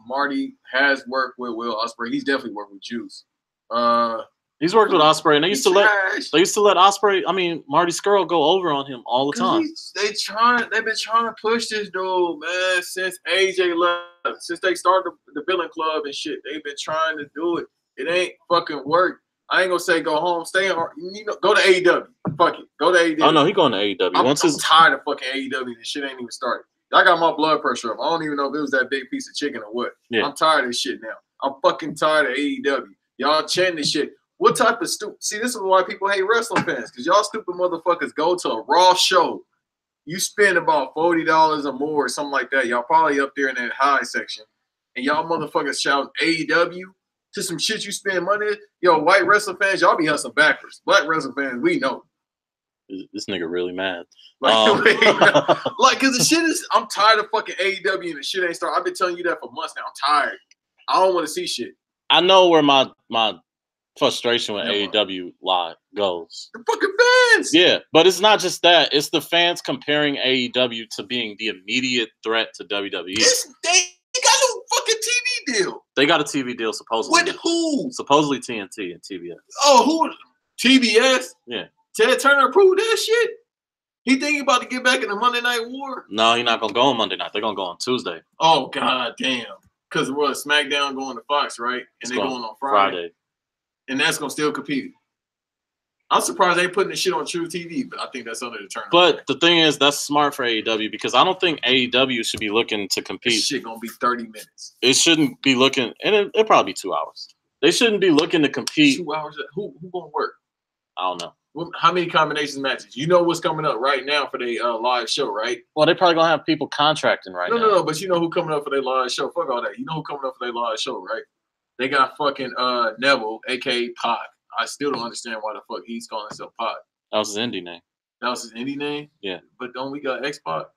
Marty has worked with Will Ospreay. He's definitely worked with Juice. He's worked with Ospreay, and they used to let Marty Scurll go over on him all the time. They've been trying to push this dude, man, since AJ left, since they started the Villain Club and shit. They've been trying to do it. It ain't fucking work. I ain't gonna say go home, stay in. Go to AEW. Fuck it, go to AEW. Oh no, he going to AEW. I'm tired of fucking AEW. This shit ain't even started. I got my blood pressure up. I don't even know if it was that big piece of chicken or what. Yeah. I'm tired of this shit now. I'm fucking tired of AEW. Y'all chanting this shit. What type of stupid? See, this is why people hate wrestling fans, because y'all stupid motherfuckers go to a Raw show. You spend about $40 or more or something like that. Y'all probably up there in that high section. And y'all motherfuckers shout AEW to some shit you spend money. Yo, white wrestling fans, y'all be hustling backwards. Black wrestling fans, we know. This nigga really mad. Cause the shit is, I'm tired of fucking AEW and the shit ain't started. I've been telling you that for months now. I'm tired. I don't want to see shit. I know where my frustration with AEW live goes. The fucking fans. Yeah, but it's not just that. It's the fans comparing AEW to being the immediate threat to WWE. They got no fucking TV deal. They got a TV deal supposedly. With who? Supposedly TNT and TBS. Oh, who? TBS? Yeah. Ted Turner approved that shit? He think he about to get back in the Monday Night War? No, he's not going to go on Monday night. They're going to go on Tuesday. Oh, god damn. Because SmackDown going to Fox, right? And they're going on Friday. And that's going to still compete. I'm surprised they ain't putting the shit on True TV, but I think that's under the turn. But the thing is, that's smart for AEW because I don't think AEW should be looking to compete. This shit going to be 30 minutes. It shouldn't be looking, and it'll probably be 2 hours. They shouldn't be looking to compete. 2 hours? Who going to work? I don't know. How many combinations matches? You know what's coming up right now for their live show, right? Well, they're probably going to have people contracting now. No, but you know who coming up for their live show. Fuck all that. You know who coming up for their live show, right? They got fucking Neville, a.k.a. Pac. I still don't understand why the fuck he's calling himself Pac. That was his indie name. That was his indie name? Yeah. But don't we got X-Pac?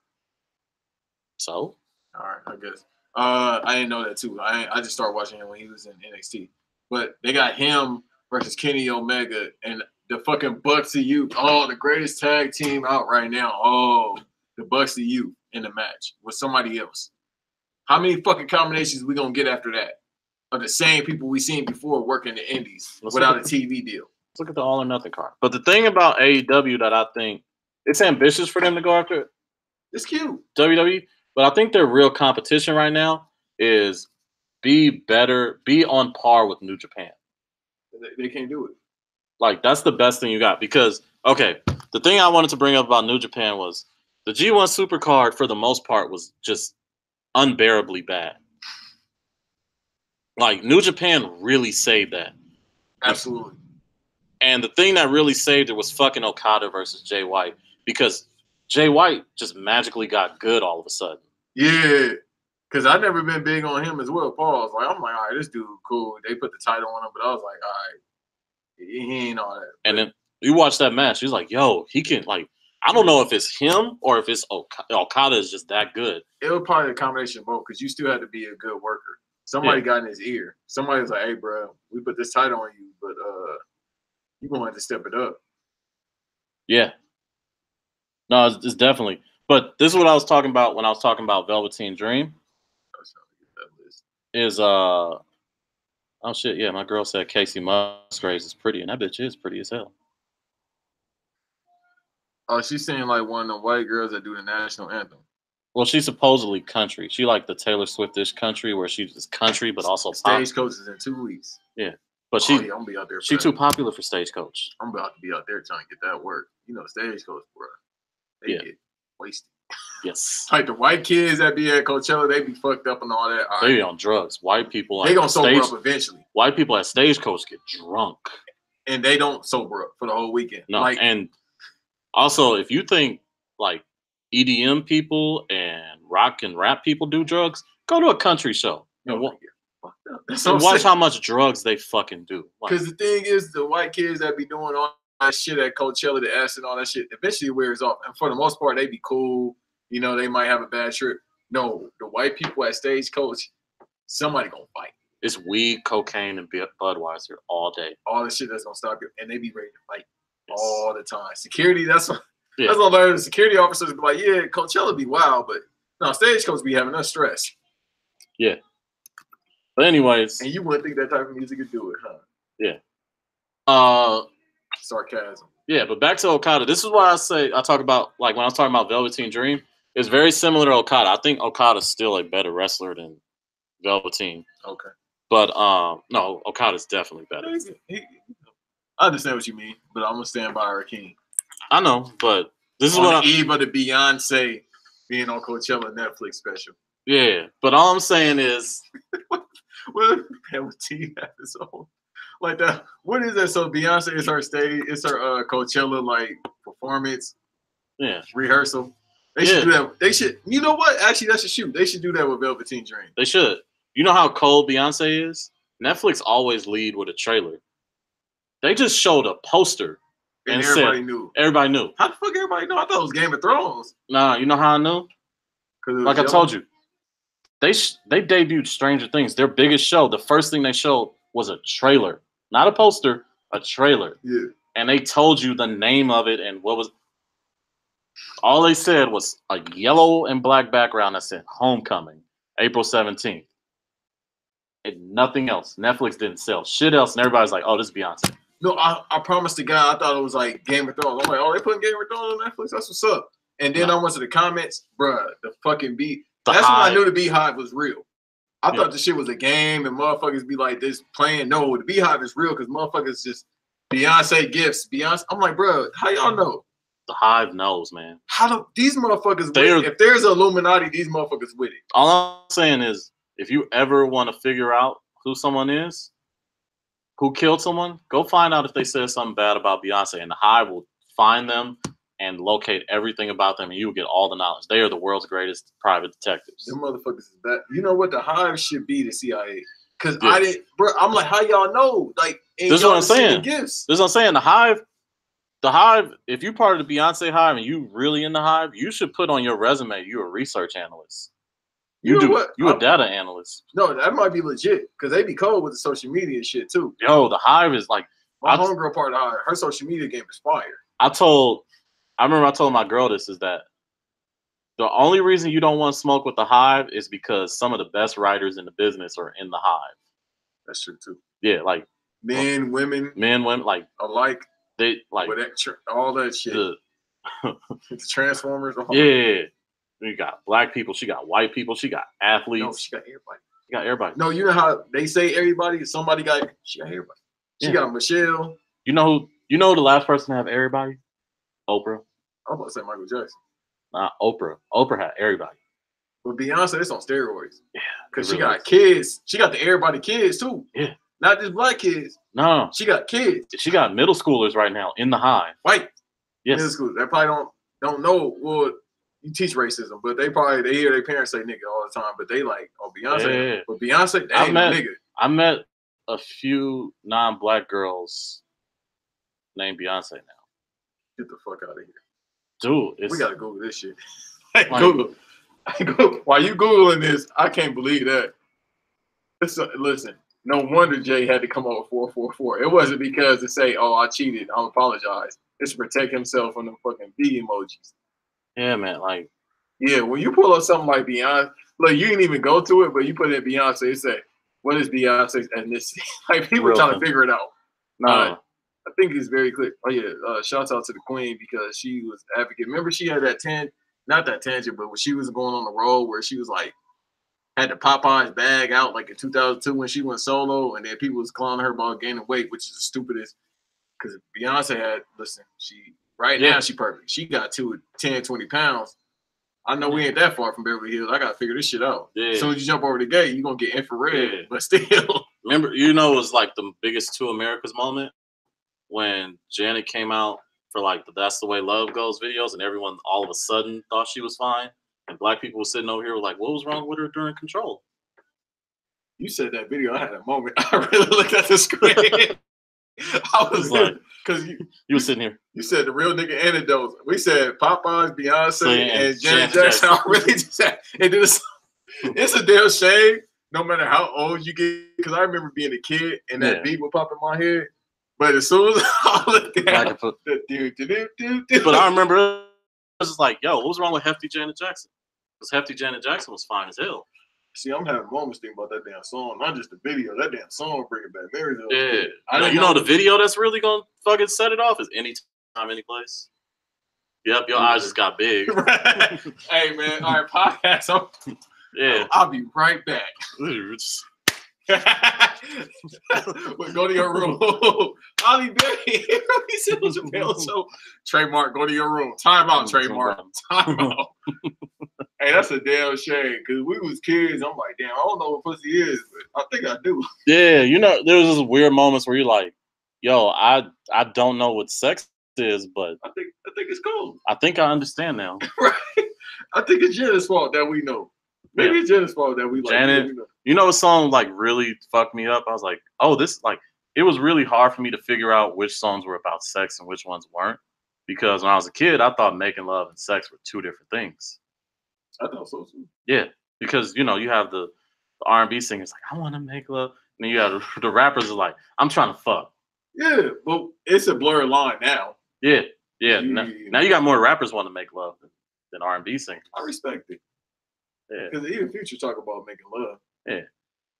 So? All right, I guess. I didn't know that too. I just started watching him when he was in NXT. But they got him versus Kenny Omega and the fucking Bucks of Youth. Oh, the greatest tag team out right now. Oh, the Bucks of Youth in the match with somebody else. How many fucking combinations we gonna get after that? Of the same people we seen before working the indies without a TV deal. Let's look at the All or Nothing card. But the thing about AEW that I think it's ambitious for them to go after. It's cute. WWE. But I think their real competition right now is be better, be on par with New Japan. They can't do it. Like, that's the best thing you got. Because, okay, the thing I wanted to bring up about New Japan was the G1 Supercard, for the most part, was just unbearably bad. Like, New Japan really saved that. Absolutely. And the thing that really saved it was fucking Okada versus Jay White. Because Jay White just magically got good all of a sudden. Yeah. Because I've never been big on him as well. Pause. I'm like, all right, this dude cool. They put the title on him, but I was like, all right. He ain't all that. And then You watch that match. He's like, yo, he can like. I don't know if it's him or if it's Okada is just that good. It was probably a combination of both because you still had to be a good worker. Somebody got in his ear. Somebody was like, "Hey, bro, we put this title on you, but you gonna have to step it up." Yeah. No, it's definitely. But this is what I was talking about when I was talking about Velveteen Dream. Is oh shit, yeah, my girl said Casey Musgraves is pretty, and that bitch is pretty as hell. Oh, she's saying like one of the white girls that do the national anthem. Well, she's supposedly country. She like the Taylor Swift-ish country where she's just country but also Stagecoach is in 2 weeks. Yeah. But I'm gonna be out there. She's too popular for Stagecoach. I'm about to be out there trying to get that work. You know, Stagecoach, bro. They get wasted. Yes. Like the white kids that be at Coachella, they be fucked up and all that. They be on drugs. White people they gonna sober up eventually. White people at Stagecoach get drunk. And they don't sober up for the whole weekend. No, and also if you think like EDM people and rock and rap people do drugs, go to a country show. And watch how much drugs they fucking do. Because the thing is, the white kids that be doing all that shit at Coachella, the acid and all that shit, eventually wears off. And for the most part, they be cool. You know, they might have a bad trip. No, the white people at Stagecoach, somebody gonna fight. It's weed, cocaine, and Budweiser all day. All the shit that's gonna stop you, and they be ready to fight all the time. Security, that's what I learned. The security officers be like, yeah, Coachella be wild, but no, Stagecoach be having us stress. Yeah. But anyways. And you wouldn't think that type of music could do it, huh? Yeah. Sarcasm. Yeah, but back to Okada. This is why I talk about, like, when I was talking about Velveteen Dream, it's very similar to Okada. I think Okada's still a better wrestler than Velveteen. Okay. But, no, Okada's definitely better. I understand what you mean, but I'm going to stand by our king. I know, but this is what eve of the Beyonce being on Coachella Netflix special. Yeah, but all I'm saying is, what Velveteen have his own like that? What is that? So Beyonce is her stage, it's her Coachella like performance, rehearsal. They should do that. They should. You know what? Actually, that's a shoot. They should do that with Velveteen Dream. They should. You know how cold Beyonce is? Netflix always lead with a trailer. They just showed a poster. And everybody knew. Everybody knew. How the fuck everybody know? I thought it was Game of Thrones. Nah, you know how I knew? Like I told you, they debuted Stranger Things. Their biggest show, the first thing they showed was a trailer. Not a poster, a trailer. Yeah. And they told you the name of it and what was. All they said was a yellow and black background that said Homecoming, April 17th. And nothing else. Netflix didn't sell shit else. And everybody's like, oh, this is Beyonce. No, I promised the guy, I thought it was like Game of Thrones. I'm like, oh, they putting Game of Thrones on Netflix? That's what's up. And then I went to the comments, bruh, the fucking beat. That's when I knew the Beehive was real. I thought the shit was a game and motherfuckers be like this playing. No, the Beehive is real because motherfuckers just Beyonce gifts. Beyonce. I'm like, bruh, how y'all know? The Hive knows, man. How do these motherfuckers with it? If there's an Illuminati, these motherfuckers with it. All I'm saying is, if you ever want to figure out who someone is, who killed someone, go find out if they said something bad about Beyonce, and the Hive will find them and locate everything about them, and you will get all the knowledge. They are the world's greatest private detectives. Them motherfuckers is that. You know what? The Hive should be the CIA. Because I didn't, bro. I'm like, how y'all know? Like, this is what I'm saying. This is what I'm saying. The Hive. If you're part of the Beyonce Hive and you really in the Hive, you should put on your resume you're a research analyst. You a data analyst. No, that might be legit because they be cold with the social media and shit too. Yo, the Hive is like my homegirl part of the Hive. Her social media game is fire. I remember I told my girl this is that the only reason you don't want to smoke with the Hive is because some of the best writers in the business are in the Hive. That's true too. Yeah, like men, women, like alike. They like with that, all that shit. The Transformers. Yeah. You got black people. She got white people. She got athletes. No, she got everybody. She got everybody. No, you know how they say everybody? She got everybody. She got Michelle. You know who the last person to have everybody? Oprah. I'm about to say Michael Jackson. Nah, Oprah. Oprah had everybody. But Beyonce, it's on steroids. Yeah. Because she got kids. She got the everybody kids too. Yeah. Not just black kids. No. She got kids. She got middle schoolers right now in the Hive. White. Yes. Middle schoolers. They probably don't know. Well, you teach racism, but they hear their parents say nigga all the time, but they like, oh, Beyonce. Yeah. But Beyonce, they ain't a nigga. I met a few non-black girls named Beyonce now. Get the fuck out of here. Dude, we gotta Google this shit. Google. While you Googling this, I can't believe that. Listen, no wonder Jay had to come up with 444. It wasn't because to say, oh, I cheated, I apologize. It's to protect himself from the fucking B emojis. Yeah, man. Like, yeah, when you pull up something like Beyonce, look, you didn't even go to it, but you put in Beyonce, it say, what is Beyonce's ethnicity? Like, people trying to figure it out. Nah, I think it's very clear. Oh, yeah, shouts out to the queen because she was advocate. Remember, she had that not that tangent, but when she was going on the road where she was like, had the Popeyes bag out like in 2002 when she went solo, and then people was clowning her about gaining weight, which is the stupidest. Because Beyonce had, now she perfect. She got to 10, 20 pounds. I know we ain't that far from Beverly Hills. I got to figure this shit out. Yeah. As soon as you jump over the gate, you're going to get infrared, but still. Remember, it was like the biggest Two Americas moment when Janet came out for like the That's the Way Love Goes videos, and everyone all of a sudden thought she was fine. And black people were sitting over here like, what was wrong with her during Control? You said that video. I had a moment. I really looked at the screen. I was like, because you were sitting here. You said the real nigga anecdotes. We said Popeyes, Beyonce, and Janet Jackson. I really just said, it's a damn shame, no matter how old you get, because I remember being a kid and that beat would pop in my head. But as soon as I looked at it, but I remember it was just like, yo, what was wrong with Hefty Janet Jackson? Because Hefty Janet Jackson was fine as hell. See, I'm having moments thinking about that damn song, not just the video. That damn song bringing back memories. Yeah, you know the video that's really gonna fucking set it off is Anytime, Any Place. Yep, your eyes just got big. Hey man, all right, podcast. I'll be right back. Go to your room. Ollie Berry. He said, so trademark, go to your room. Time out, trademark. Time out. Hey, that's a damn shame because we was kids. I'm like, damn, I don't know what pussy is, but I think I do. Yeah, there was this weird moments where you're like, yo, I don't know what sex is, but I think it's cool. I think I understand now. Right. I think it's Janet's fault that we know. Maybe it's Janet's fault that we like. Janet, a song like really fucked me up. I was like, oh, this it was really hard for me to figure out which songs were about sex and which ones weren't. Because when I was a kid, I thought making love and sex were two different things. I thought so too. Yeah, because you have the R&B singers like, I want to make love. And then you have the rappers are like, I'm trying to fuck. Yeah, but it's a blurred line now. Yeah. Now you got more rappers want to make love than R&B singers. I respect it. Yeah. Because even Future talk about making love. Yeah.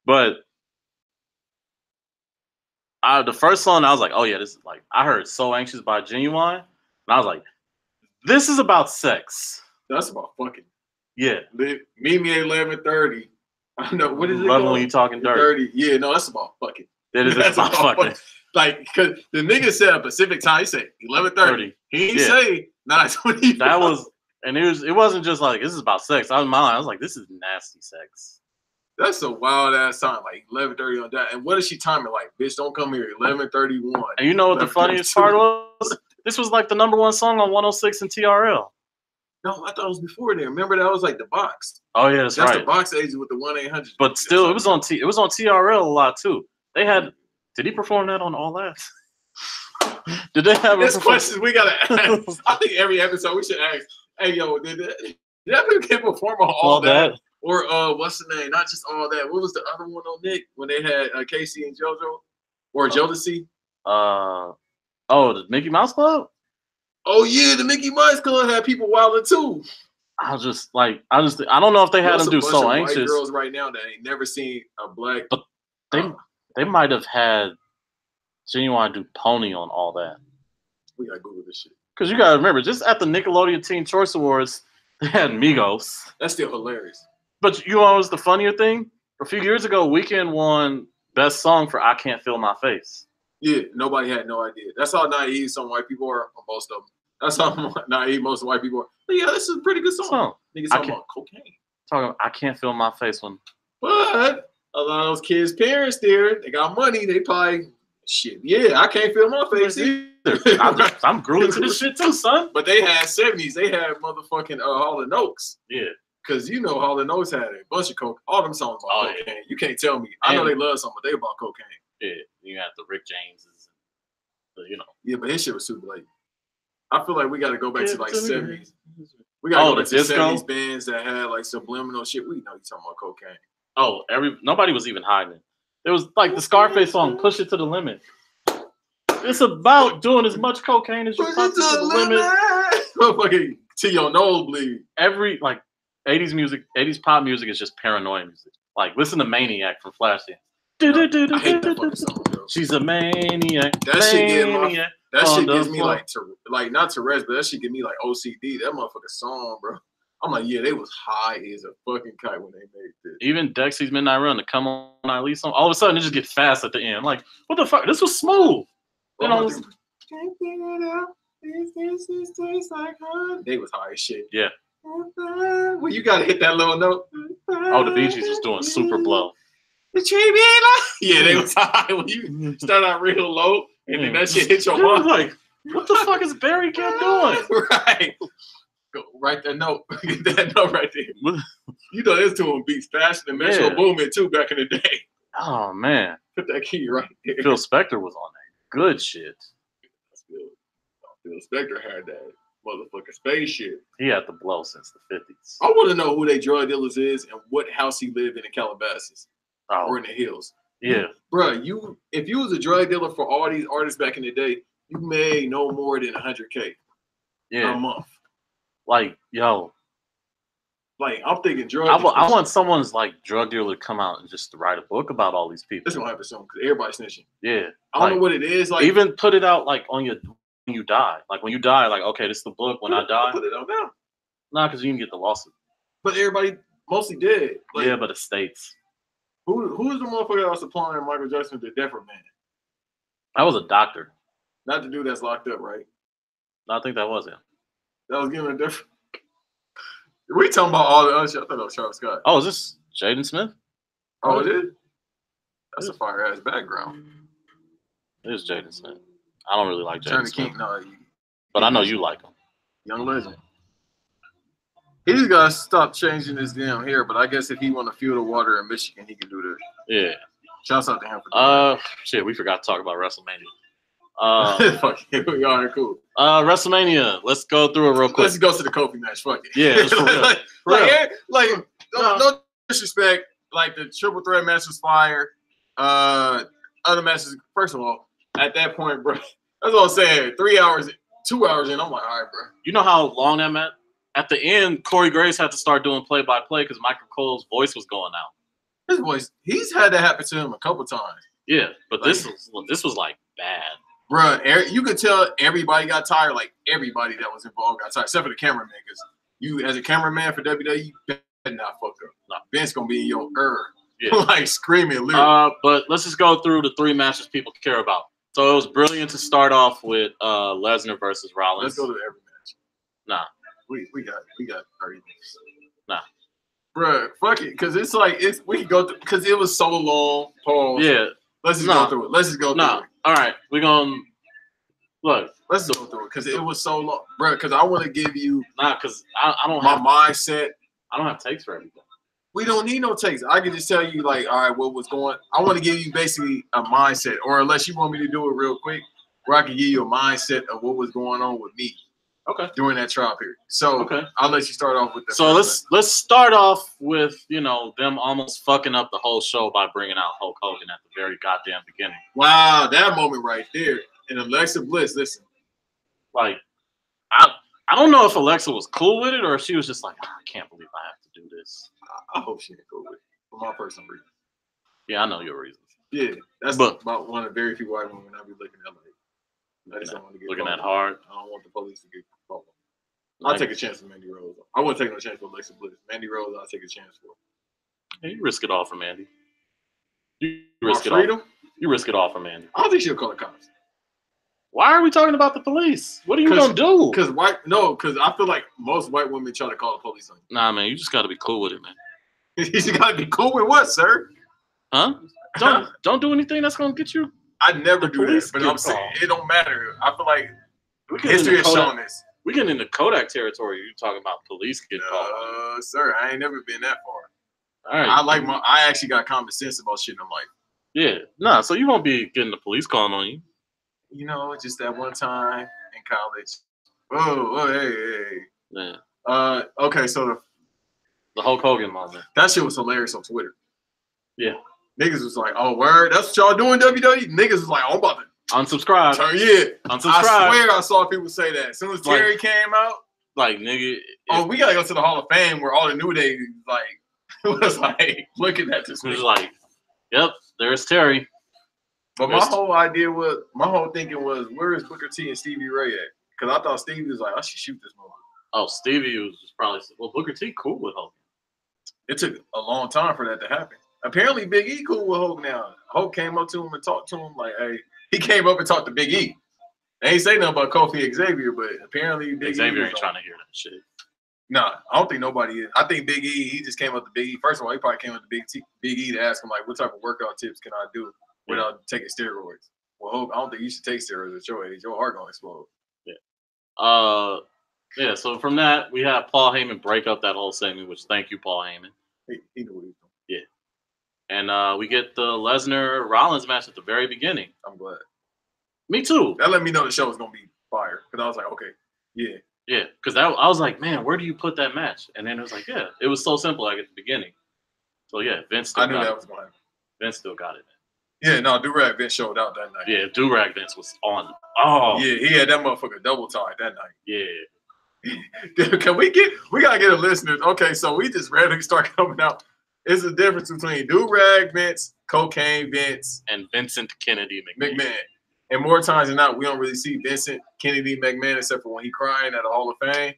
But the first song, I was like, oh yeah, this is like, I heard So Anxious by Genuine. And I was like, this is about sex. That's about fucking. Yeah. Meet me at 11:30. I know. What is it? Loving when you talking dirty. Yeah, no, that's about fucking. That is about fucking. Like, because the nigga said Pacific time, he said 11:30. He didn't say 9:20. That was, and it wasn't just like, this is about sex. I was like, this is nasty sex. That's a wild ass time, like 11:30 on that. And what is she timing? Like, bitch, don't come here. 11:31. And you know what the funniest part was? This was like the #1 song on 106 and TRL. No, I thought it was before then. Remember that was like the box. Oh yeah, that's right. That's the box agent with the 1-800. But still, it was on TRL a lot too. They had. Did he perform that on All That? Did they have? This questions we gotta ask. I think every episode we should ask. Hey yo, did that kid perform on All That? Or what's the name? Not just All That. What was the other one on Nick when they had Casey and JoJo or Jodeci? The Mickey Mouse Club. Oh yeah, the Mickey Mouse Club had people wilding too. I don't know if they had them do So Anxious. White girls right now that ain't never seen a black. But they might have had Genuine do Pony on All That. We gotta Google this shit. Because you gotta remember, just at the Nickelodeon Teen Choice Awards, they had Migos. That's still hilarious. But you know what was the funnier thing? A few years ago, Weeknd won Best Song for I Can't Feel My Face. Yeah, nobody had no idea. That's how naive some white people are, or most of them. That's how naive most white people are. But yeah, this is a pretty good song. Niggas talking about cocaine. Talking about I Can't Feel My Face when. But a lot of those kids' parents there, they got money. They probably, shit, yeah, I can't feel my face either. I'm grueling to this shit too, son. But they had 70s. They had motherfucking Hall & Oates. Yeah. Because you know Hall & Oates had a bunch of coke. All them songs about cocaine. Yeah. You can't tell me. I know they love something, but they about cocaine. Yeah. You got the Rick Jameses. Yeah, but his shit was super late. I feel like we got to go back to like 70s. We got to go back to 70s bands that had like subliminal shit. We know you talking about cocaine. Oh, nobody was even hiding it. It was like the Scarface song, "Push It to the Limit." It's about doing as much cocaine as you possibly to the limit. Motherfucking to your nosebleed. Every like 80s music, 80s pop music is just paranoia music. Like listen to Maniac from Flashdance. I hate that fucking song, bro. She's a maniac. That shit gives me like not Tourette's, but that shit give me like OCD. That motherfucking song, bro. I'm like, yeah, they was high as a fucking kite when they made this. Even Dexy's Midnight Run, the Come On Eileen song, all of a sudden it just gets fast at the end. Like, what the fuck? This was smooth. You know, can't figure it out. This tastes like honey. They was high as shit. Yeah. Well, you gotta hit that little note. Oh, the Bee Gees was doing super blow. The tree be like, yeah, they was high when you start out real low, and then that shit hit your mind. Like, what the fuck is Barry Gibb doing? Right. Go write that note. Get that note right there. You know, this to him beats faster than Metro Boomin too back in the day. Oh man. Put that key right there. Phil Spector was on that good shit. Phil Spector had that motherfucking spaceship. He had the blow since the 50s. I want to know who they drug dealers is and what house he lived in Calabasas or in the hills. Yeah. Bro, if you was a drug dealer for all these artists back in the day, you made no more than $100K a month. Like, yo. Like, I'm thinking drug I want someone's like drug dealer to come out and just write a book about all these people. This won't happen soon because everybody's snitching. Yeah. I don't know what it is. Like, even put it out like on your when you die. Like when you die, like, okay, this is the book when I die. Put it out now. Nah, because you can get the lawsuit. But everybody mostly dead. Like, yeah, but the states. Who is the motherfucker that was supplying Michael Jackson to Death Man? That was a doctor. Not the dude that's locked up, right? No, I think that was him. That was giving a different. We talking about all the other shit. I thought it was Charles Scott. Oh, is this Jaden Smith? Oh, it is? That's a fire ass background. It is Jaden Smith. I don't really like Jaden Smith. No, but I know you like him. Young legend. He just gotta stop changing his damn hair, but I guess if he want to feel the water in Michigan, he can do this. Yeah. Shouts out to him for shit, we forgot to talk about WrestleMania. Fuck it, we are cool. WrestleMania. Let's go through it real quick. Let's go to the Kofi match. Fuck it. Yeah, it's for real. No disrespect. Like the triple threat match was fire. Other matches. First of all, at that point, bro, that's what I'm saying. 3 hours, 2 hours in, I'm like, all right, bro. You know how long that meant? At the end, Corey Graves had to start doing play-by-play because Michael Cole's voice was going out. His voice, he's had that happen to him a couple times. Yeah, but like, this was like bad. Bro, you could tell everybody got tired. Like everybody that was involved got tired, except for the cameraman. Because you, as a cameraman for WWE, you better not fuck up. Nah, Vince gonna be in your like screaming. Literally. But let's just go through the 3 matches people care about. So it was brilliant to start off with Lesnar versus Rollins. Let's go to every match. Nah, we got 30 minutes. Nah, bro, fuck it, because it's like we can go because it was so long. Pause. Yeah. Let's just go through it. Let's just go through it. All right, we're gonna look. Let's go through it because it was so long, bro. Because I want to give you because I don't my have mindset. I don't have takes for everything. We don't need no takes. I can just tell you like, all right, what was going. I want to give you basically a mindset, or unless you want me to do it real quick, where I can give you a mindset of what was going on with me. Okay. During that trial period. So I'll let you start off with that. So let's start off with, them almost fucking up the whole show by bringing out Hulk Hogan at the very goddamn beginning. Wow, that moment right there. And Alexa Bliss, listen. Like, I don't know if Alexa was cool with it or if she was just like, I can't believe I have to do this. I hope she ain't cool with it. For my personal reasons. Yeah, I know your reasons. Yeah, that's about one of the very few white women I be looking at. Like, I just don't want to get looking at hard. I don't want the police to get involved. I'll take a chance with Mandy Rose. I wouldn't take no chance with Alexa Bliss. Mandy Rose, I'll take a chance for. Hey, you risk it all for Mandy. You risk it all. You risk it all for Mandy. I don't think she'll call the cops. Why are we talking about the police? What are you gonna do? Because I feel like most white women try to call the police on you. Nah, man, you just gotta be cool with it, man. You just gotta be cool with what, sir? Huh? Don't do anything that's gonna get you. I never do that, but I'm saying it don't matter. I feel like history has shown this. We're getting into Kodak territory. You're talking about police getting called. Sir, I ain't never been that far. All right. I actually got common sense about shit in life. Yeah. Nah, so you won't be getting the police calling on you. Just that one time in college, Oh, hey. Yeah. Okay, so the Hulk Hogan moment. That shit was hilarious on Twitter. Yeah. Niggas was like, oh, word, that's what y'all doing, WWE? Niggas was like, oh, I'm about to unsubscribe. Unsubscribe. I swear I saw people say that. As soon as Terry came out. Like, nigga. We got to go to the Hall of Fame where all the New Day, was like, looking at this. It was like, yep, there's Terry. But my whole thinking was, where is Booker T and Stevie Ray at? Because I thought Stevie was like, I should shoot this movie. Oh, Stevie was probably, Booker T cool with Hogan. It took a long time for that to happen. Apparently, Big E cool with Hogan now. Hulk came up to him and talked to him like, hey, he came up and talked to Big E. They ain't say nothing about Kofi Xavier, but apparently Big Xavier ain't trying to hear that shit. Nah, I don't think nobody is. I think Big E, he just came up to Big E. First of all, he probably came up to Big E to ask him, like, what type of workout tips can I do without taking steroids? Well, Hope, I don't think you should take steroids at your age. Your heart gonna explode. Yeah. Yeah, so from that, we have Paul Heyman break up that whole segment, which thank you, Paul Heyman. He knew what he was doing. Yeah. And we get the Lesnar-Rollins match at the very beginning. I'm glad. Me too. That let me know the show was going to be fire. Because I was like, okay, yeah. Yeah, because I was like, man, where do you put that match? And then it was like, yeah, it was so simple like at the beginning. So, yeah, Vince still got it. I knew that was going to happen. Vince still got it. Yeah, no, Do-Rag Vince showed out that night. Yeah, Do-Rag Vince was on. Oh. Yeah, he had that motherfucker double tied that night. Yeah. We gotta get a listeners. Okay, so we just randomly start coming out. It's the difference between Do-Rag Vince, Cocaine Vince, and Vincent Kennedy McMahon. And more times than not, we don't really see Vincent Kennedy McMahon except for when he crying at the Hall of Fame.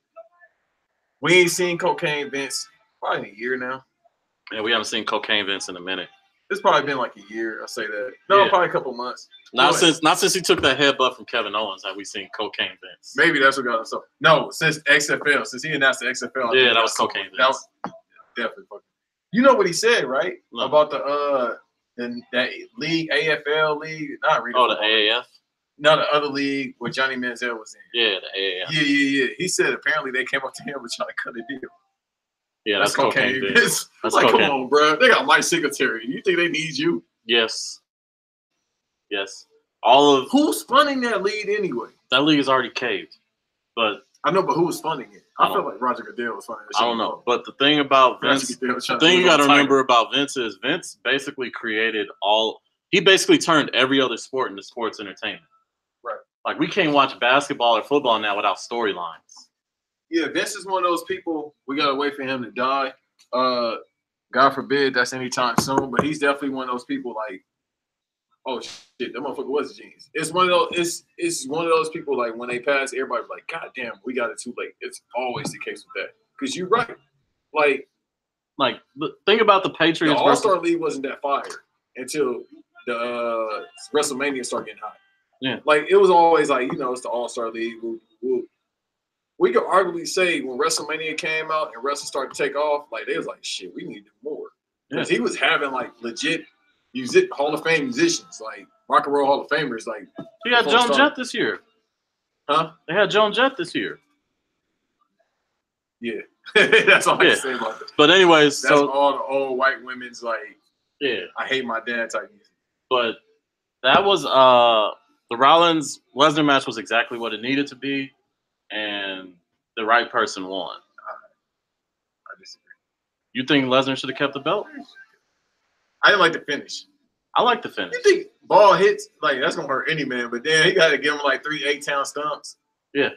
We ain't seen Cocaine Vince probably in a year now. Yeah, we haven't seen Cocaine Vince in a minute. It's probably been like a year. I'll say that. No, yeah. Probably a couple months. Not since he took that headbutt from Kevin Owens have we seen Cocaine Vince. Maybe that's what got us up. No, since XFL, since he announced the XFL. Yeah, that was Cocaine Vince. That was definitely fucking. You know what he said, right? No. About that league, AFL league, not really. Oh, the AAF. No, the other league where Johnny Manziel was in. Yeah, the AAF. Yeah. He said apparently they came up to him and tried to cut a deal. Yeah, that's Cocaine Vince. That's like, come on, bro. They got Mike Singletary. You think they need you? Yes. Who's funding that league anyway? That league is already caved. But I know, but who was funding it? I feel like Roger Goodell was funding it. I don't know. But the thing about Vince, the thing you got to remember about Vince is Vince basically he basically turned every other sport into sports entertainment. Right. Like we can't watch basketball or football now without storylines. Yeah, Vince is one of those people, we got to wait for him to die. God forbid that's anytime soon, but he's definitely one of those people like, oh shit, that motherfucker was a genius. It's one of those people like when they pass, everybody's like, God damn, we got it too late. It's always the case with that. Because you're right. Like think about the Patriots. The All-Star League wasn't that fire until the WrestleMania started getting hot. Yeah. Like it was always like, it's the All-Star League. We could arguably say when WrestleMania came out and wrestling started to take off, like they was like, shit, we need to do more. Because he was having like legit Hall of Fame musicians, like Rock and Roll Hall of Famers. Like he had Joan Jett this year. Huh? They had Joan Jett this year. Yeah. That's all I can say about that. But anyways, that's all the old white women's like, yeah, I hate my dad type music. But that was the Rollins Lesnar match was exactly what it needed to be. And the right person won. I disagree. You think Lesnar should have kept the belt? I didn't like the finish. I like the finish. You think ball hits, like, that's going to hurt any man, but then he got to give him like 3 8-town stumps. Yeah.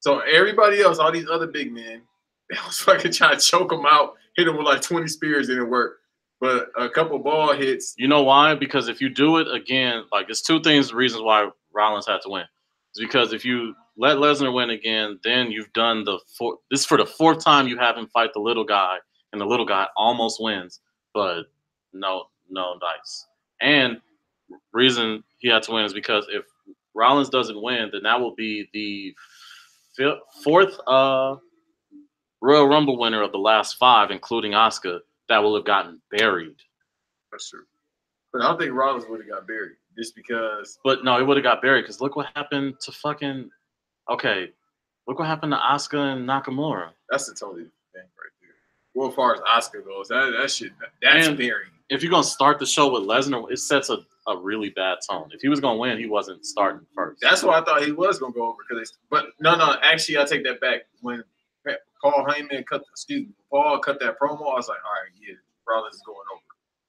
So everybody else, all these other big men, they was fucking trying to choke him out, hit him with like 20 spears, didn't work. But a couple ball hits. You know why? Because if you do it again, like, it's two reasons why Rollins had to win. It's because if you let Lesnar win again, then you've done this is for the 4th time you have him fight the little guy, and the little guy almost wins, but no dice. And reason he had to win is because if Rollins doesn't win, then that will be the 4th Royal Rumble winner of the last 5, including Asuka, that will have gotten buried. That's true. But I don't think Rollins would have got buried just because. But no, he would have got buried because look what happened to fucking. Okay, look what happened to Asuka and Nakamura. That's the totally thing right there. Well, as far as Oscar goes, that's very. If you're gonna start the show with Lesnar, it sets a really bad tone. If he was gonna win, he wasn't starting first. That's why I thought he was gonna go over but no, actually I take that back. When Paul cut that promo, I was like, all right, yeah, Rollins is going over.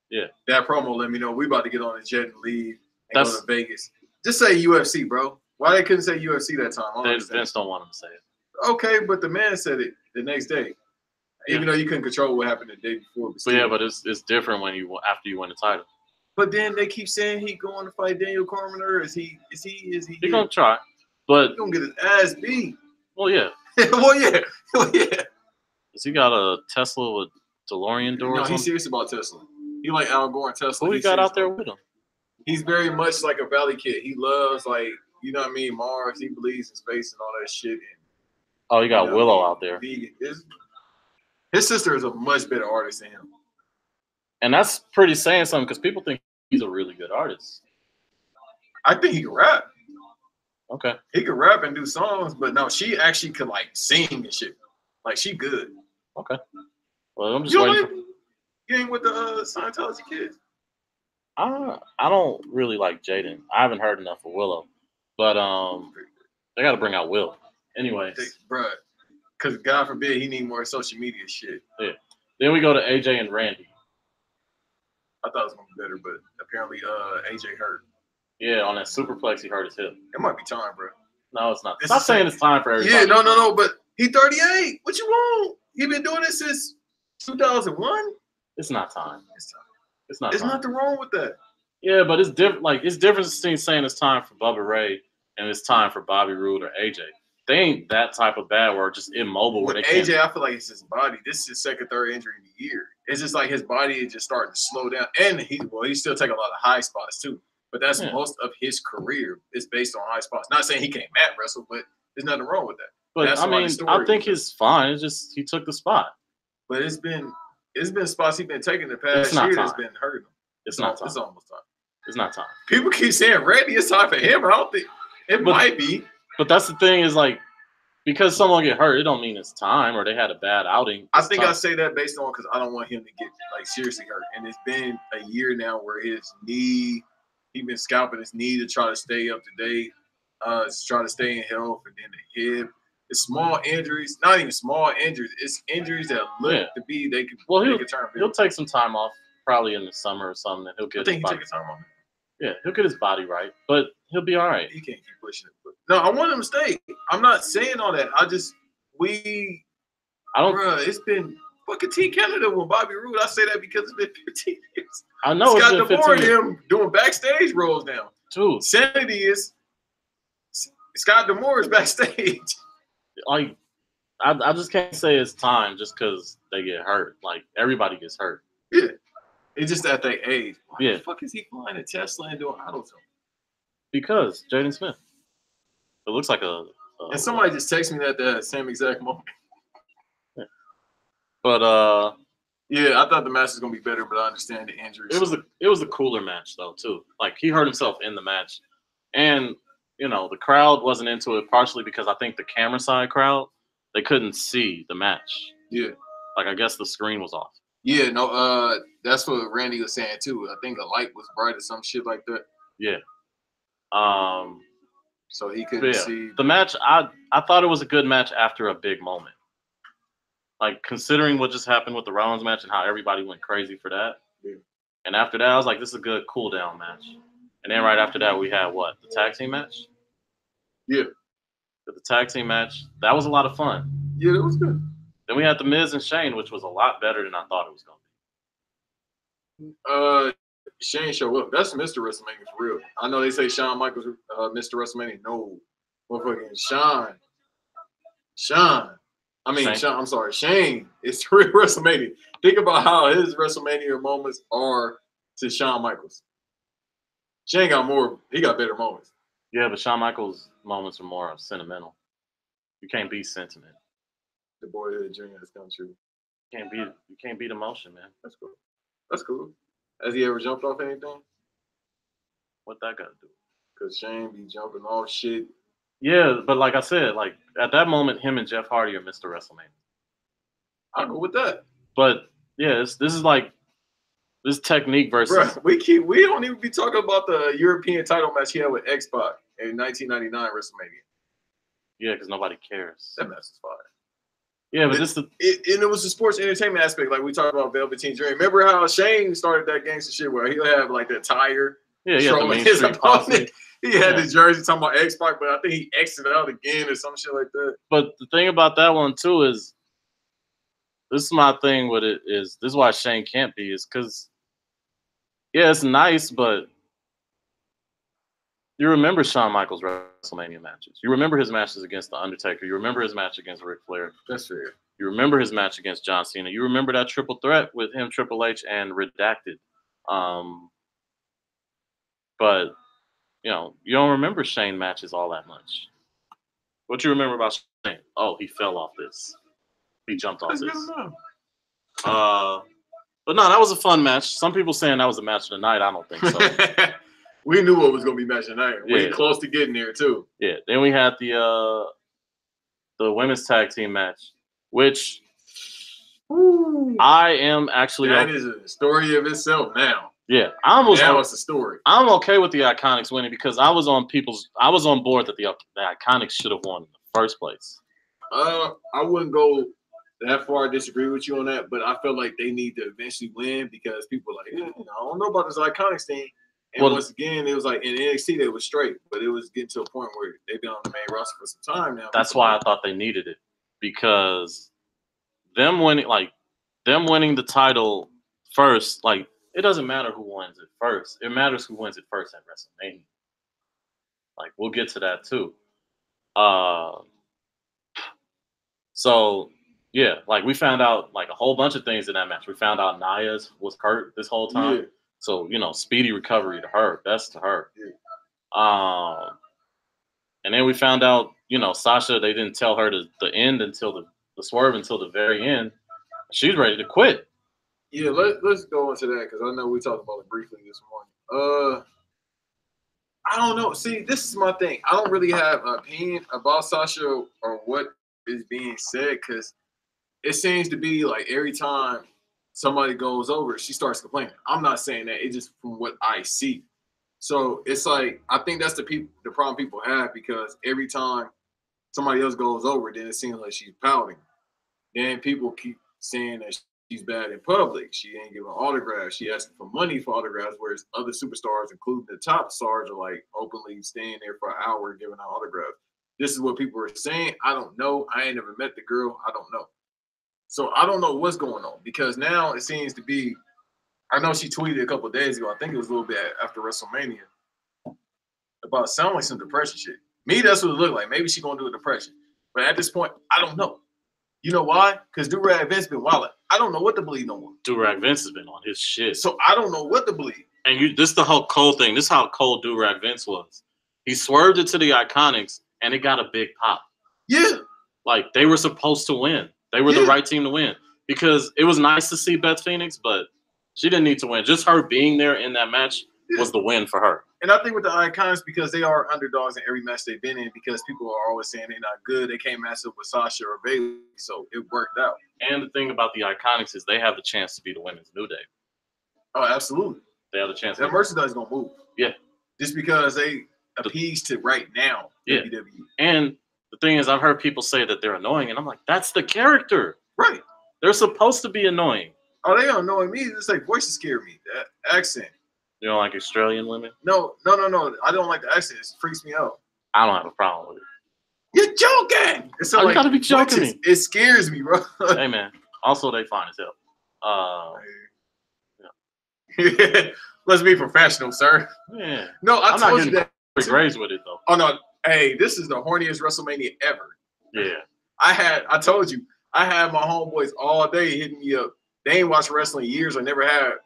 Yeah. That promo let me know we about to get on a jet and leave and go to Vegas. Just say UFC, bro. Why they couldn't say UFC that time? Vince don't want him to say it. Okay, but the man said it the next day. Even though you couldn't control what happened the day before. But it's different when after you win the title. But then they keep saying he going to fight Daniel Cormier. Is he? He's gonna try, but he's gonna get his ass beat. Well, yeah. well, yeah. Has he got a Tesla with DeLorean doors? No, he's serious about Tesla. He like Al Gore and Tesla. Who he got out there with him? He's very much like a Valley kid. He loves you know what I mean, Mars. He believes in space and all that shit. And, he got Willow out there. His sister is a much better artist than him. And that's pretty saying something because people think he's a really good artist. I think he can rap. Okay. He could rap and do songs, but no, she actually could sing and shit. She good. Okay. Well, I'm just waiting. You ain't with the Scientology kids? I don't really like Jaden. I haven't heard enough of Willow. But they got to bring out Will. Anyways. Bruh. Because God forbid he need more social media shit. Yeah. Then we go to AJ and Randy. I thought it was going to be better, but apparently AJ hurt. Yeah, on that superplex, he hurt his hip. It might be time, bro. No, it's not. Stop saying it's time for everybody. Yeah, no, but he 38. What you want? He been doing this since 2001? It's not time. It's time. It's not There's time. nothing wrong with that. Yeah, but it's different. It's different between saying it's time for Bubba Ray and it's time for Bobby Roode or AJ. They ain't that type of bad where just immobile. With AJ, I feel like it's his body. This is his second, third injury in a year. It's just his body is just starting to slow down. And he still take a lot of high spots too. But that's most of his career is based on high spots. Not saying he can't mat wrestle, but there's nothing wrong with that. But that's I think he's fine. It's just he took the spot. But it's been spots he's been taking the past year that's been hurting him. It's not time. It's almost time. It's not time. People keep saying Randy, it's time for him. I don't think it might be. But that's the thing is because someone get hurt, it don't mean it's time or they had a bad outing. I think I say that based on because I don't want him to get seriously hurt. And it's been a year now where his knee, he's been scalping his knee to try to stay up to date, to try to stay in health, and then the hip. It's small injuries, not even small injuries. It's injuries that look to be they could turn. He'll take some time off, probably in the summer or something, and he'll get. I think he'll take his time off. Yeah, he'll get his body right, but he'll be all right. He can't keep pushing it. No, I want him to stay. I'm not saying all that. It's been fucking Team Canada with Bobby Roode. I say that because it's been 15 years. I know Scott D'Amore and him doing backstage roles now. True. Sanity is Scott D'Amore is backstage. I just can't say it's time just because they get hurt. Everybody gets hurt. Yeah. It's just at that age. Why the fuck is he flying a Tesla and doing auto tune? Because Jaden Smith. It looks like a and somebody just texted me that same exact moment. Yeah. But yeah, I thought the match was gonna be better, but I understand the injuries. It was a cooler match though too. He hurt himself in the match, and the crowd wasn't into it partially because I think the camera side crowd they couldn't see the match. Yeah, I guess the screen was off. Yeah, no, that's what Randy was saying too. I think the light was bright or some shit like that. Yeah. So he couldn't see the match. I thought it was a good match after a big moment. Considering what just happened with the Rollins match and how everybody went crazy for that. Yeah. And after that, I was like, this is a good cool down match. And then right after that, we had the tag team match? Yeah. The tag team match. That was a lot of fun. Yeah, it was good. Then we had The Miz and Shane, which was a lot better than I thought it was going to be. Shane showed up. That's Mr. WrestleMania for real. I know they say Shawn Michaels Mr. WrestleMania. No. Motherfucking Shawn. I'm sorry. Shane is real WrestleMania. Think about how his WrestleMania moments are to Shawn Michaels. Shane he got better moments. Yeah, but Shawn Michaels' moments are more sentimental. You can't beat sentiment. The boyhood dream has come true. You can't beat emotion, man. That's cool. Has he ever jumped off anything? What that got to do? Because Shane be jumping off shit. Yeah, but I said, at that moment, him and Jeff Hardy are Mr. WrestleMania. I'll go with that. But yeah, this is like this technique versus. Bruh, we don't even be talking about the European title match he had with X-Pac in 1999 WrestleMania. Yeah, because nobody cares. That match is fire. Yeah, but and it was the sports entertainment aspect, like we talked about Velveteen Dream. Remember how Shane started that gangster shit where he'll have like that tire trolling his opponent? He had the jersey talking about X-Pac, but I think he exited out again or some shit like that. But the thing about that one too is, this is my thing with it is, this is why Shane can't be, is because, yeah, it's nice, but you remember Shawn Michaels' WrestleMania matches. You remember his matches against The Undertaker. You remember his match against Ric Flair. That's fair. You remember his match against John Cena. You remember that triple threat with him, Triple H, and Redacted. But, you know, you don't remember Shane matches all that much. What you remember about Shane? Oh, he fell off this. He jumped off this. But no, that was a fun match. Some people saying that was a match of the night. I don't think so. We knew what was going to be match of the night. We're close to getting there, too. Yeah. Then we had the women's tag team match, which I am actually. That is a story of itself now. Yeah, it's a story. I'm okay with the Iconics winning because I was on board that the Iconics should have won in the first place. I wouldn't go that far. I disagree with you on that, but I feel like they need to eventually win because people are like, I don't know about this Iconics thing. And once again, it was like in NXT they was straight, but it was getting to a point where they've been on the main roster for some time now. That's why I thought they needed it, because them winning the title first, like, it doesn't matter who wins it first. It matters who wins it first at WrestleMania. Like, we'll get to that too. So yeah, like, we found out like a whole bunch of things in that match. We found out Nia was hurt this whole time. Yeah. So, you know, speedy recovery to her. Best to her. Yeah. And then we found out, you know, Sasha, they didn't tell her the end until the swerve until the very end. She's ready to quit. Yeah, let's go into that because I know we talked about it briefly this morning. I don't know. See, this is my thing. I don't really have an opinion about Sasha or what is being said because it seems to be like every time somebody goes over, she starts complaining. I'm not saying that. It's just from what I see. So it's like, I think that's the problem people have because every time somebody else goes over, then it seems like she's pouting. Then people keep saying that she's bad in public. She ain't giving autographs. She asking for money for autographs, whereas other superstars, including the top stars, are like openly staying there for an hour giving out autographs. This is what people are saying. I don't know. I ain't never met the girl. I don't know. So I don't know what's going on because now it seems to be, I know she tweeted a couple of days ago, I think it was a little bit after WrestleMania, about sounding like some depression shit. Me, that's what it looked like. Maybe she's going to do a depression. But at this point, I don't know. You know why? Because Do-Rag Vince been wilding. I don't know what to believe no more. Do-Rag Vince has been on his shit. So I don't know what to believe. And this is the whole Cole thing. This is how cold Do-Rag Vince was. He swerved it to the Iconics, and it got a big pop. Yeah. Like, they were supposed to win. They were the right team to win. Because it was nice to see Beth Phoenix, but she didn't need to win. Just her being there in that match was the win for her. And I think with the Iconics, because they are underdogs in every match they've been in, because people are always saying they're not good, they can't match up with Sasha or Bayley, so it worked out. And the thing about the Iconics is they have the chance to be the Women's New Day. Oh, absolutely. They have the chance. That merchandise is going to move. Yeah. Just because they appease to right now WWE. And the thing is, I've heard people say that they're annoying, and I'm like, that's the character. Right. They're supposed to be annoying. Oh, they don't annoy me. It's like voices scare me. That accent. You don't like Australian women? No. I don't like the accent. It freaks me out. I don't have a problem with it. You're joking. It's like, you gotta be joking me. It scares me, bro. Hey, man. Also, they fine as hell. Yeah. Let's be professional, sir. Yeah. No, I'm told you that. Graves with it though. Oh no. Hey, this is the horniest WrestleMania ever. Yeah. I told you, I had my homeboys all day hitting me up. They ain't watched wrestling in years or never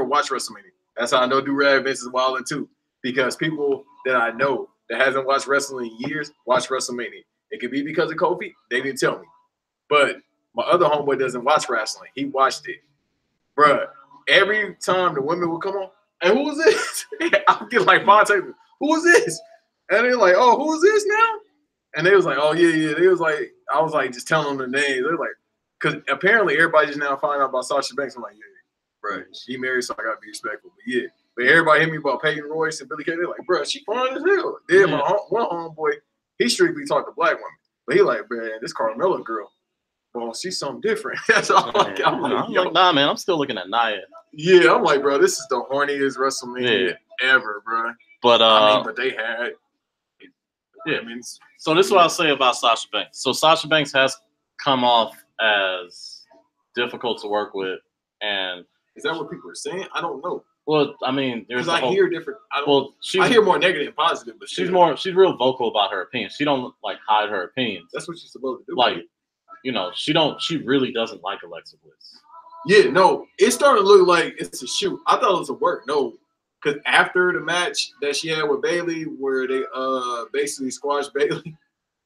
watched WrestleMania. That's how I know Do-Rag Vince is wilding too. Because people that I know that hasn't watched wrestling in years watch WrestleMania. It could be because of Kofi. They didn't tell me. But my other homeboy doesn't watch wrestling. He watched it. Bruh, every time the women would come on, hey, who was this? I'll get like 5 times. Who was this? And they're like, oh, who is this now? And they was like, oh, yeah. They was like, I was like, just telling them the names. They're like, because apparently everybody just now find out about Sasha Banks. I'm like, yeah, bro, she married, so I gotta be respectful. But yeah, but everybody hit me about Peyton Royce and Billy Kay. They're like, bro, she fine as hell. Then my one homeboy, he strictly talked to black women, but he like, man, this Carmella girl, well, she's something different. That's all. I'm like, nah, man, I'm still looking at Nia. Yeah, I'm like, bro, this is the horniest WrestleMania ever, bro. But I mean, but they had. Yeah. So this is what I'll say about Sasha Banks. So Sasha Banks has come off as difficult to work with, and is that what people are saying? I don't know. Well, I mean, there's hear different. I hear more negative and positive, but she's real vocal about her opinions. She don't like hide her opinions. That's what she's supposed to do. Like, you know, she really doesn't like Alexa Bliss. Yeah, no, it started to look like it's a shoot. I thought it was a work. No, because after the match that she had with Bayley, where they basically squashed Bayley,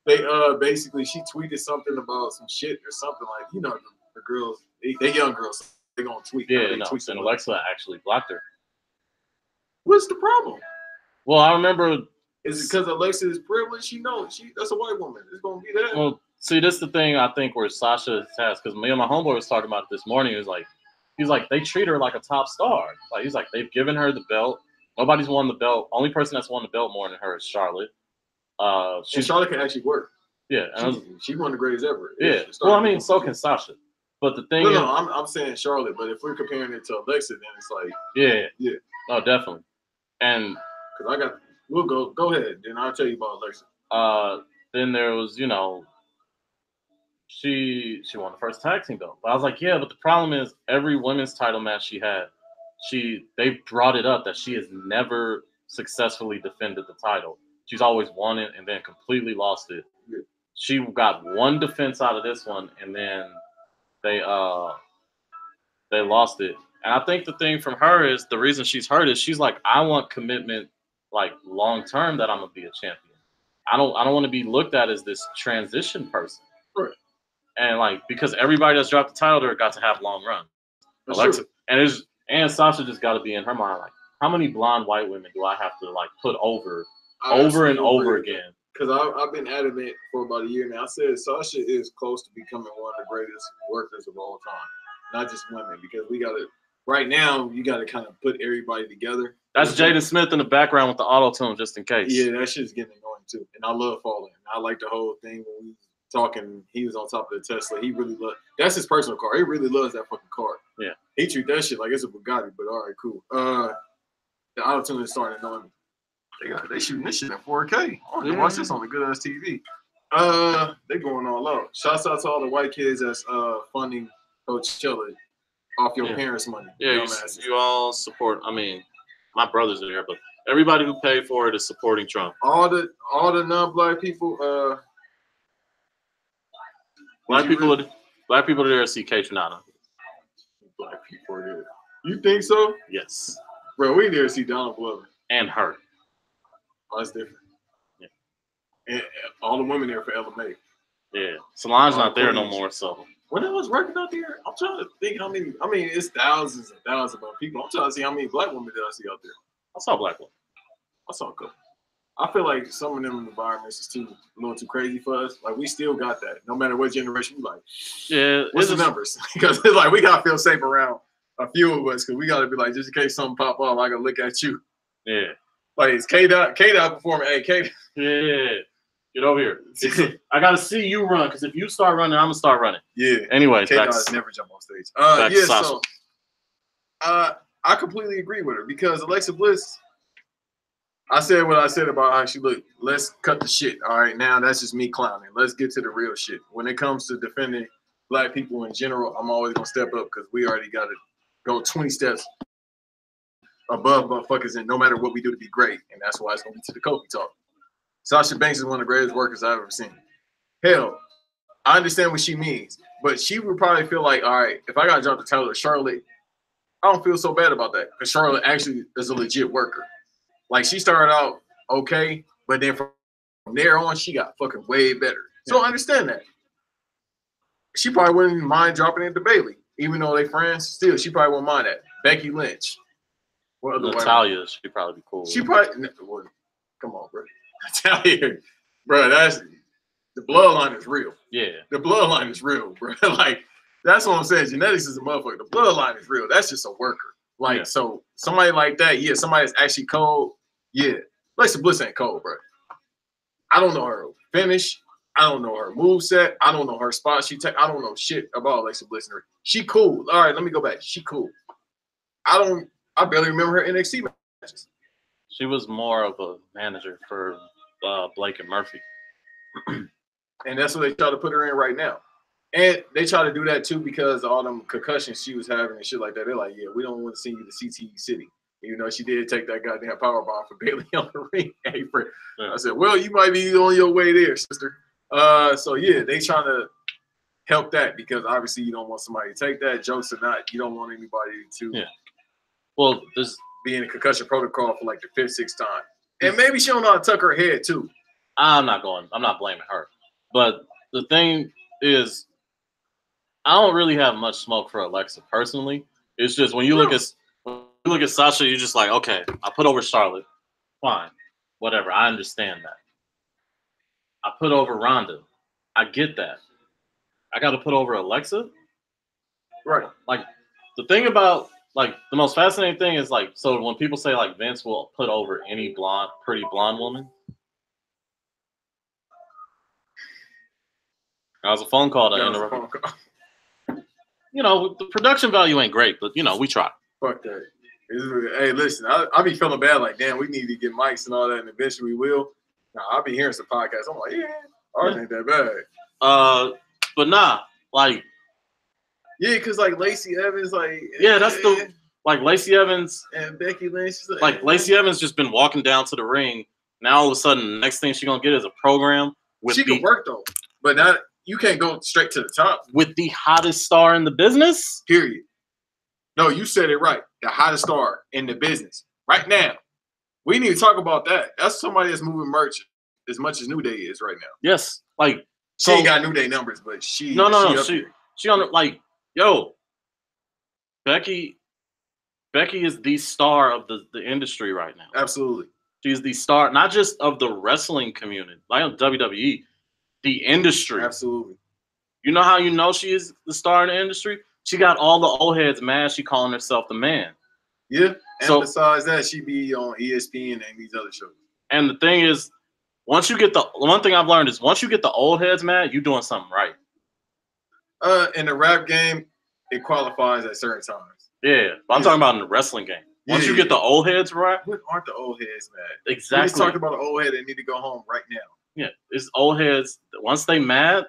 they basically she tweeted something about some shit or something like, you know, the girls, they young girls, they gonna tweet. Yeah, no, and Alexa actually blocked her. What's the problem? Well, I remember. Is it because Alexa is privileged? She knows that's a white woman. It's gonna be that. Well, see, this is the thing I think where Sasha has, because me and my homeboy was talking about it this morning. He's like, they treat her like a top star. Like, he's like, they've given her the belt. Nobody's won the belt. Only person that's won the belt more than her is Charlotte. Charlotte can actually work. Yeah, she won the greatest ever. Yeah. Well, I mean, so can Sasha. But the thing is, I'm saying Charlotte. But if we're comparing it to Alexa, then it's like, yeah. Oh, definitely. And because we'll go ahead. Then I'll tell you about Alexa. Then there was, you know, she won the first tag team belt. But I was like, yeah, but the problem is every women's title match she had, they brought it up that she has never successfully defended the title. She's always won it and then completely lost it. Yeah. She got one defense out of this one, and then they lost it. And I think the thing from her is the reason she's hurt is she's like, I want commitment, like long term, that I'm gonna be a champion. I don't want to be looked at as this transition person. Right. And like, because everybody that's dropped the title there got to have long run. Alexa and Sasha just got to be in her mind like, how many blonde white women do I have to like put over and over again? Because I've been adamant for about a year now. I said Sasha is close to becoming one of the greatest workers of all time, not just women. Because we got to right now, you got to kind of put everybody together. That's Jaden Smith in the background with the auto tune, just in case. Yeah, that shit's getting annoying too. And I love Falling. I like the whole thing when we talking. He was on top of the Tesla. He really loves. That's his personal car. He really loves that fucking car. Yeah. He treat that shit like it's a Bugatti. But all right, cool. The auto tune is starting to annoy me. They shooting this shit in 4K. I want to watch this on a good ass TV. They going all out. Shouts out to all the white kids that's funding Coachella off your parents' money. Yeah, you all support. I mean, my brothers are there, but everybody who paid for it is supporting Trump. All the non-black people. Black people are there to see Kate Renata. Black people are there. You think so? Yes. Bro, we there to see Donald Glover. And her. Oh, that's different. Yeah. And all the women there for LMA. Yeah. Solange's not there no more, so. When I was working out there, I'm trying to think how many. I mean, it's thousands and thousands of people. I'm trying to see how many black women did I see out there. I saw a black woman. I saw a couple. I feel like some of them environments is a little too crazy for us. Like, we still got that. No matter what generation, we like, yeah. What's the numbers? Because it's like we gotta feel safe around a few of us, because we gotta be like, just in case something pop off, I gotta look at you. Yeah. Like, it's K-Dot performing. Hey, K. Yeah. Get over here. I gotta see you run, because if you start running, I'm gonna start running. Yeah. Anyways, K-Dot never jump on stage. Yeah. So, I completely agree with her, because Alexa Bliss. I said what I said about how she looked. Let's cut the shit. All right, now that's just me clowning. Let's get to the real shit. When it comes to defending black people in general, I'm always gonna step up, because we already got to go 20 steps above motherfuckers, and no matter what we do to be great. And that's why it's gonna be to the Kofi talk. Sasha Banks is one of the greatest workers I've ever seen. Hell, I understand what she means, but she would probably feel like, all right, if I gotta drop the title to Charlotte, I don't feel so bad about that, because Charlotte actually is a legit worker. Like, she started out okay, but then from there on, she got fucking way better. So I understand that. She probably wouldn't mind dropping it to Bayley, even though they friends. Still, she probably wouldn't mind that. Becky Lynch. What other Natalya, she'd probably be cool. She probably. Come on, bro. Natalya, bro. That's the bloodline is real. Yeah, the bloodline is real, bro. Like, That's what I'm saying. Genetics is a motherfucker. The bloodline is real. That's just a worker. Like, so somebody like that, somebody that's actually cold, Alexa Bliss ain't cold, bro. I don't know her finish. I don't know her moveset. I don't know her spot she take. I don't know shit about Alexa Bliss. She cool. All right, let me go back. She cool. I barely remember her NXT matches. She was more of a manager for Blake and Murphy. And that's what they try to put her in right now. And they try to do that too because of all them concussions she was having and shit like that. They're like, we don't want to see you to CTE City. Even though she did take that goddamn power bomb for Bayley on the ring apron. Yeah. I said, well, you might be on your way there, sister. So they trying to help that because obviously you don't want somebody to take that. Jokes or not, you don't want anybody to well, this be in a concussion protocol for like the 5th, 6th time. And maybe she don't know how to tuck her head too. I'm not blaming her. But the thing is, I don't really have much smoke for Alexa personally. It's just when you look at Sasha, you're just like, okay, I put over Charlotte. Fine. Whatever. I understand that. I put over Ronda. I get that. I got to put over Alexa? Right. Like, the thing about, like, the most fascinating thing is, like, so when people say, like, Vince will put over any pretty blonde woman. That was a phone call to interrupt. You know, the production value ain't great, but, we try. Fuck that. Hey, listen, I be feeling bad, like, damn, we need to get mics and all that, and eventually we will. Nah, I'll be hearing some podcasts. I'm like, ours ain't that bad. But nah, like. Yeah, because, like, Lacey Evans, like. Yeah, that's like, Lacey Evans. And Becky Lynch. Like, Lacey Evans just been walking down to the ring. Now, all of a sudden, the next thing she's going to get is a program. She can work, though. But not. You can't go straight to the top. With the hottest star in the business? Period. No, you said it right. The hottest star in the business. Right now. We need to talk about that. That's somebody that's moving merch as much as New Day is right now. Yes. Like, she ain't got New Day numbers, but she. No. She on, like, Becky is the star of the industry right now. Absolutely. She's the star, not just of the wrestling community, like WWE. The industry. Absolutely. You know how you know she is the star in the industry? She got all the old heads mad. She calling herself the man. Yeah. And besides that, she be on ESPN and these other shows. And the thing is, one thing I've learned is once you get the old heads mad, you're doing something right. In the rap game, it qualifies at certain times. Yeah. But I'm talking about in the wrestling game. Once you get the old heads right. What aren't the old heads mad? Exactly. We just talked about an old head that need to go home right now. Yeah, it's old heads. Once they mad,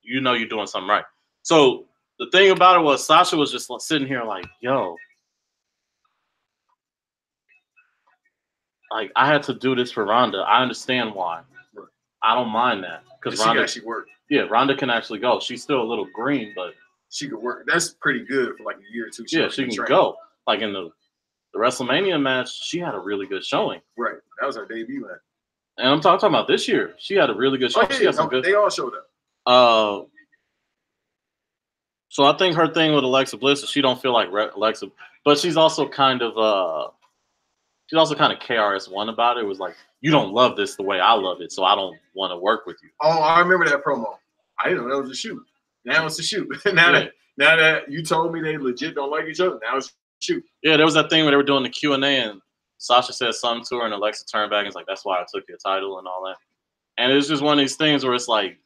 you know you're doing something right. So the thing about it was Sasha was just sitting here like, like I had to do this for Ronda. I understand why. I don't mind that because Ronda can actually work. Yeah, Ronda can actually go. She's still a little green, but she could work. That's pretty good for like a year or two. She can go. Like in the WrestleMania match, she had a really good showing. Right, that was her debut match. And I'm talking about this year. She had a really good show. They all showed up. So I think her thing with Alexa Bliss is she don't feel like Alexa, but she's also kind of KRS-One about it. It was like, you don't love this the way I love it, so I don't want to work with you. Oh, I remember that promo. I didn't know that was a shoot. Now it's a shoot. now that you told me they legit don't like each other, now it's a shoot. Yeah, there was that thing where they were doing the Q&A and Sasha said something to her and Alexa turned back and was like, that's why I took your title and all that. And it's just one of these things where it's like.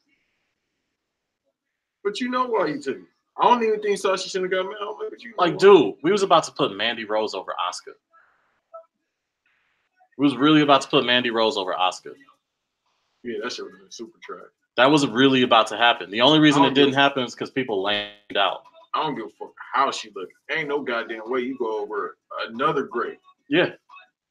But you know why you took it. I don't even think Sasha should have got mad. Like, dude, we was about to put Mandy Rose over Asuka. We was really about to put Mandy Rose over Asuka. Yeah, that shit would have been super trash. That was really about to happen. The only reason it didn't happen is because people laid out. I don't give a fuck how she looked. Ain't no goddamn way you go over another great. Yeah.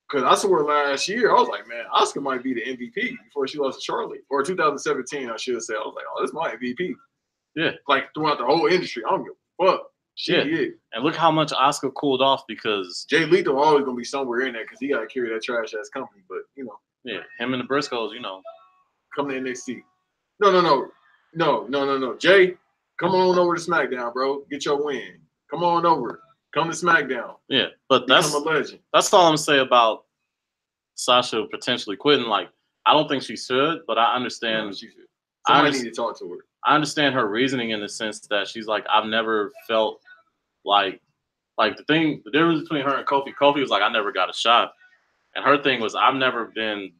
Because I swear last year, I was like, man, Asuka might be the MVP before she lost to Charlotte. Or 2017, I should have said. I was like, oh, this is my MVP. Yeah. Like, throughout the whole industry. I don't give a fuck. Yeah. And look how much Asuka cooled off because Jay Lethal always going to be somewhere in there because he got to carry that trash-ass company. But, Yeah, him and the Briscoes, Come to NXT. No. Jay, come on over to SmackDown, bro. Get your win. Come on over. Come to SmackDown. Yeah, but become a legend. That's all I'm gonna say about Sasha potentially quitting. Like, I don't think she should, but I understand. No, she should. Somebody need to talk to her. I understand her reasoning in the sense that she's like, I've never felt like the difference between her and Kofi was like, I never got a shot. And her thing was, I've never been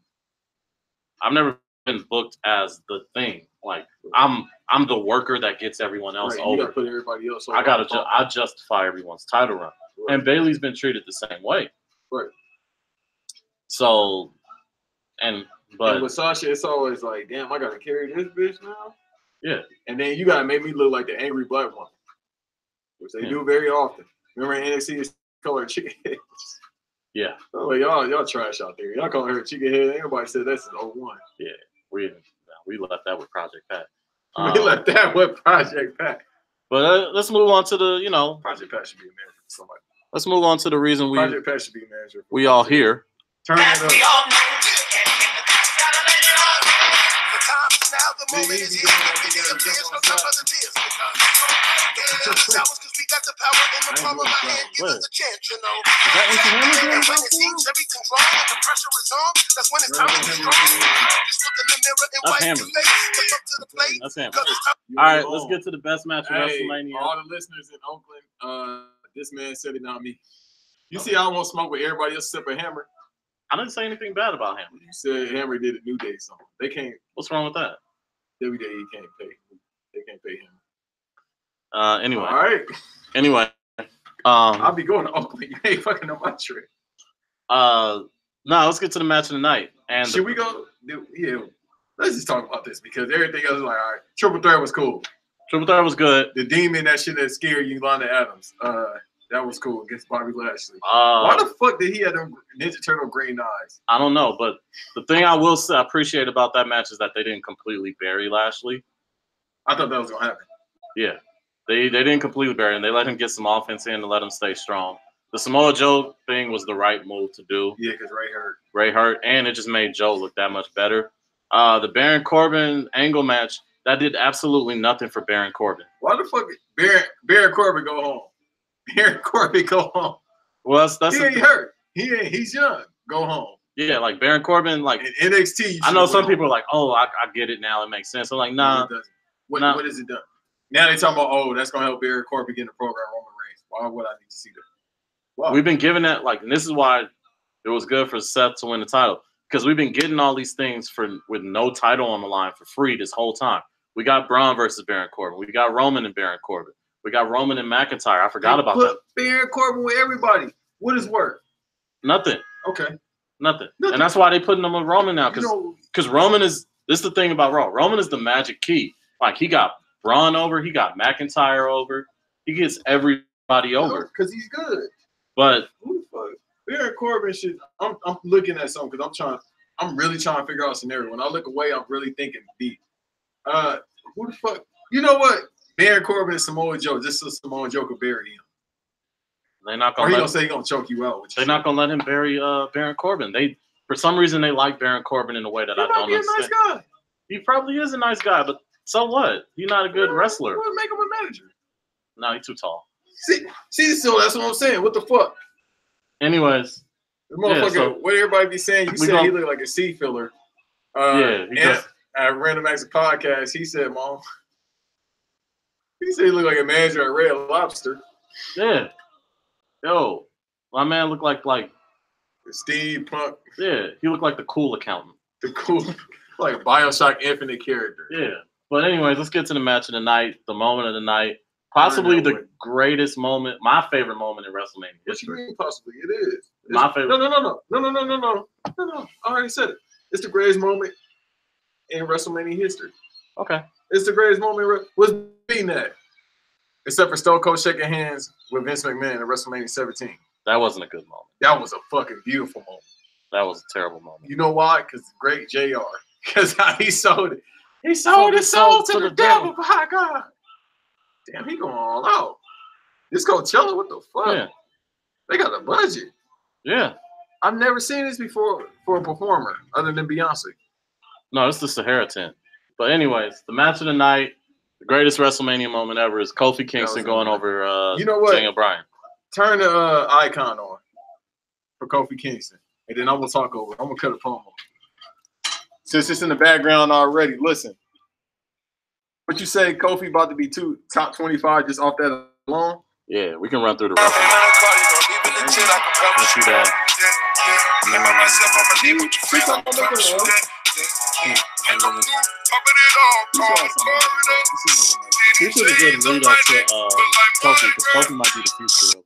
booked as the thing. Like I'm the worker that gets everyone else over. You gotta put everybody else over. I justify everyone's title run. Right. And Bayley's been treated the same way. Right. So, but with Sasha, it's always like, damn, I gotta carry this bitch now. Yeah. And then you gotta make me look like the angry black woman, which they do very often. Remember in NXT, it's called her chicken head. Yeah. Oh, like, y'all trash out there. Y'all call her chicken head. Everybody said that's an 01. Yeah. We left that with Project Pat. We left that with Project Pat. But let's move on to the, Project Pat should be a manager for somebody. Let's move on to the reason Project Pat should be a manager. We all here. Turn it up. The moment is here. We got the power in the palm of my hand. Give us a chance, you know. And when it seems everything's wrong and the pressure is on, that's when it's time to be strong. Just look in the mirror and wipe your face. Step up to the plate. That's Hammer. All right, let's get to the best match of WrestleMania. All the listeners in Oakland, this man said it, not me. You see, I won't smoke with everybody else except for Hammer. I didn't say anything bad about Hammer. You said Hammer did a New Day song. They can't. What's wrong with that? WWE can't pay. They can't pay him. Anyway. All right. Anyway. I'll be going to Oakland. You ain't fucking on my trip. No, let's get to the match of the night. And should we go? Yeah. Let's just talk about this because everything else is like, all right. Triple Threat was cool. Triple Threat was good. The demon that shit that scared Yolanda Adams. That was cool against Bobby Lashley. Why the fuck did he have them Ninja Turtle green eyes? I don't know, but the thing I will say, appreciate about that match is that they didn't completely bury Lashley. I thought that was gonna happen. Yeah, they didn't completely bury him. They let him get some offense in and let him stay strong. The Samoa Joe thing was the right move to do. Yeah, because Ray hurt. Ray hurt, and it just made Joe look that much better. The Baron Corbin Angle match, that did absolutely nothing for Baron Corbin. Why the fuck did Baron Corbin go home? Baron Corbin go home. Well, that's he ain't hurt. He's young. Go home. Yeah, like Baron Corbin, like in NXT. I know some people are like, oh, I get it now. It makes sense. I'm like, nah. What is it done? Now they talking about, oh, that's gonna help Baron Corbin get in the program Roman Reigns. Why would I need to see that? Why? We've been giving that and this is why it was good for Seth to win the title because we've been getting all these things with no title on the line for free this whole time. We got Braun versus Baron Corbin. We got Roman and Baron Corbin. We got Roman and McIntyre. I forgot about that. Baron Corbin with everybody. What is worth? Nothing. Okay. Nothing. And that's why they putting him with Roman now because Roman is. This is the thing about Raw. Roman is the magic key. Like he got Braun over. He got McIntyre over. He gets everybody over because he's good. But who the fuck? Baron Corbin should. I'm looking at something because I'm really trying to figure out a scenario. When I look away, I'm really thinking deep. Who the fuck? You know what? Baron Corbin and Samoa Joe, just so Samoa Joe could bury him. They're not gonna. Or he gonna say he gonna choke you out. They're not gonna let him bury Baron Corbin. They, for some reason, they like Baron Corbin in a way that I don't understand. He might be a nice guy. He probably is a nice guy, but so what? He's not a good wrestler. We'll make him a manager. No, he's too tall. See, so that's what I'm saying. What the fuck? Anyways, the motherfucker. What everybody be saying? You said he looked like a sea filler. Yeah. At Random Acts podcast, he said, "Mom." He said he looked like a manager at Red Lobster. Yeah. Yo, my man looked like Steve Punk. Yeah, he looked like the cool accountant. The cool, like BioShock Infinite character. Yeah. But anyways, let's get to the match of the night, the moment of the night. Possibly the greatest moment, my favorite moment in WrestleMania history. What you mean possibly? It is. My favorite. No. I already said it. It's the greatest moment in WrestleMania history. Okay. It's the greatest moment. What's beating that? Except for Stone Cold shaking hands with Vince McMahon at WrestleMania 17. That wasn't a good moment. That was a fucking beautiful moment. That was a terrible moment. You know why? Because great JR. Because he sold it. He sold his soul to the devil. My God. Damn, he going all out. This Coachella, what the fuck? Yeah. They got a budget. Yeah. I've never seen this before for a performer other than Beyonce. No, it's the Sahara tent. But anyways, the match of the night, the greatest WrestleMania moment ever is Kofi Kingston going over you know what? Daniel Bryan. Turn the icon on for Kofi Kingston. And then I'm going to talk over. I'm going to cut a promo. Since it's in the background already, listen. But you say Kofi about to be top 25 just off that alone? Yeah, we can run through the rest of it. Let's do that. This is a good lead up to Kofi, because Kofi might be the future of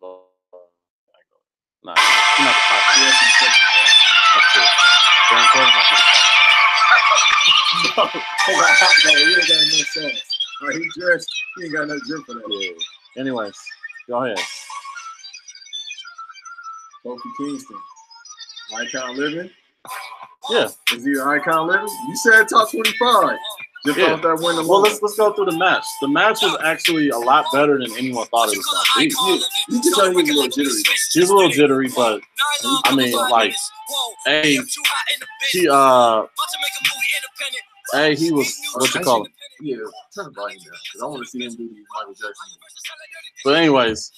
nah, he's not the top. That's true. Baron Corbin might be the top. He ain't got no sense. Right, he dressed. He ain't got no drip for that. Yeah. Anyways, go ahead. Kofi Kingston. Icon Living? Yeah. Is he an Icon Living? You said top 25. Just off that win alone. Well, let's go through the match. The match was actually a lot better than anyone thought it was going to be. Yeah. You can tell he was a little jittery, though. He was a little jittery, but I mean, like, he was, what you call it? Yeah, turn the volume down, because I want to see him do the Michael Jackson movies. But anyways,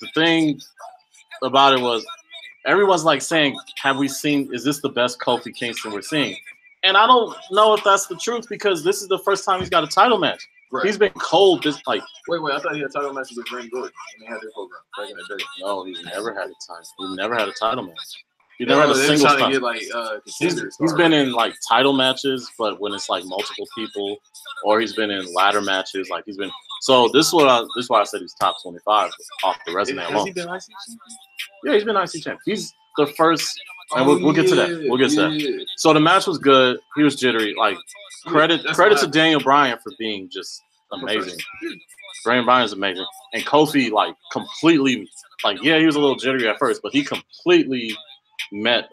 the thing about it was, everyone's like saying, is this the best Kofi Kingston we're seeing? And I don't know if that's the truth, because this is the first time he's got a title match. Right. He's been cold Wait, I thought he had title matches with Randy Orton and they had their program back in the day. No, he's never had a title. He's never had a title match. He never had a single title. He's been in like title matches, but when it's like multiple people, or he's been in ladder matches, like he's been. So this is why I said he's top 25 off the resume alone. Has he been IC champion? Yeah, he's been IC champion. He's the first, and we'll get to that. We'll get to that. So the match was good. He was jittery. Like credit to Daniel Bryan for being just amazing. Daniel Bryan's amazing, and Kofi like completely he was a little jittery at first, but he completely met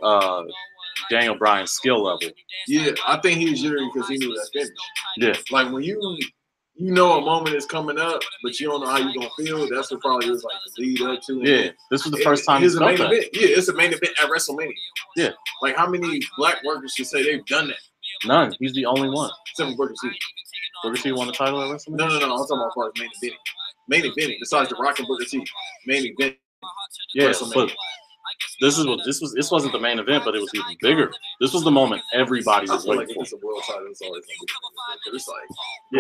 Daniel Bryan's skill level. Yeah, I think he was jittery because he knew that finish. Yeah, like when you know a moment is coming up, but you don't know how you're gonna feel. That's what probably was like the lead up to. Yeah, this was the first time he's done that. Yeah, it's a main event at WrestleMania. Yeah, like how many black workers should say they've done that? None. He's the only one. Except for Booker T. Booker T won the title at WrestleMania? No. I'm talking about as far as main eventing. Main eventing, besides the Rock and Booker T. Main event. Yeah, but this wasn't the main event, but it was even bigger. This was the moment everybody was waiting for. It's a world title. It's always gonna be. It's like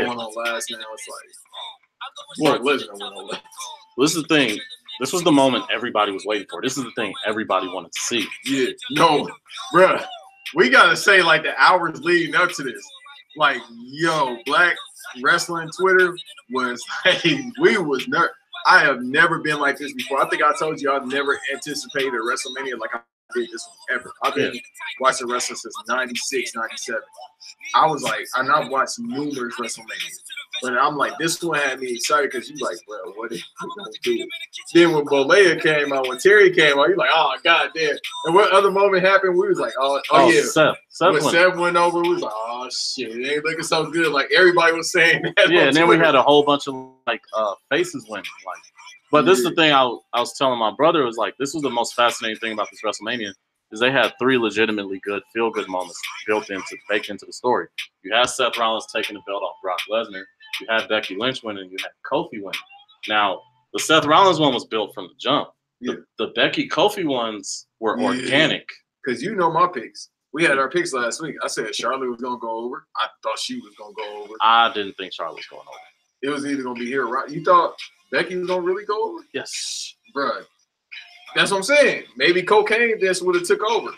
going on last now. It's like Lesnar went on last. This is the thing. This was the moment everybody was waiting for. This is the thing everybody wanted to see. Yeah. No, bruh. We gotta say like the hours leading up to this. Like, yo, black wrestling Twitter was like, we was nervous. I have never been like this before. I think I told you I've never anticipated a WrestleMania like I did this one ever. I've been watching wrestling since 96, 97. I was like, and I've watched numerous WrestleManias. But I'm like, this one had me excited because you like, bro, what are you gonna do? Then when Bolea came out, when Terry came out, you're like, oh god damn. And what other moment happened? We was like, oh yeah. When Seth went over, we was like, oh shit, it ain't looking so good. Like everybody was saying that. Yeah, and then we had a whole bunch of like faces winning. Like, but this is the thing I was telling my brother, was like, this was the most fascinating thing about this WrestleMania, is they had 3 legitimately good feel-good moments baked into the story. You had Seth Rollins taking the belt off Brock Lesnar. You had Becky Lynch winning. You had Kofi winning. Now, the Seth Rollins one was built from the jump. Yeah. The Becky Kofi ones were organic. Because you know my picks. We had our picks last week. I said Charlotte was going to go over. I thought she was going to go over. I didn't think Charlotte was going over. It was either going to be here or right. You thought Becky was going to really go over? Yes. Bruh. That's what I'm saying. Maybe Cocaine Dance would have took over.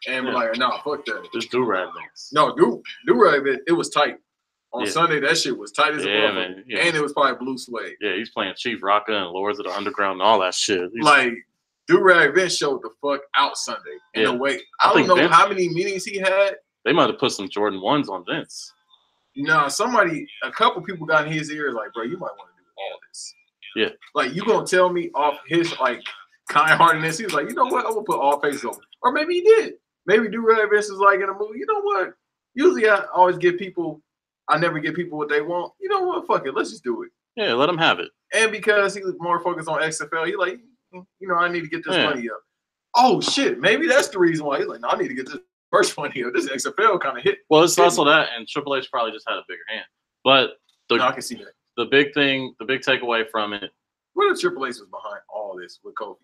And we're like, nah, fuck that. This do-rag dance. No, do-rag, it was tight. On Sunday, that shit was tight as a motherfucker. Yeah. And it was probably blue suede. Yeah, he's playing Chief Rocka and Lords of the Underground and all that shit. Like, do-rag Vince showed the fuck out Sunday. In a way, I don't know Vince, how many meetings he had. They might have put some Jordan 1s on Vince. No, a couple people got in his ear like, bro, you might want to do all this. Yeah. Like, you gonna tell me off his, like, kind-heartedness? He was like, you know what? I'm gonna put all faces on. Or maybe he did. Maybe do-rag Vince is like in a movie. You know what? Usually I always give people, I never give people what they want. You know what? Fuck it. Let's just do it. Yeah, let him have it. And because he was more focused on XFL, he like, you know, I need to get this money up. Oh, shit. Maybe that's the reason why. He's like, no, I need to get this first money up. This XFL kind of hit. Well, it's also that, and Triple H probably just had a bigger hand. But I can see that. The big thing, the big takeaway from it. What if Triple H was behind all this with Kofi?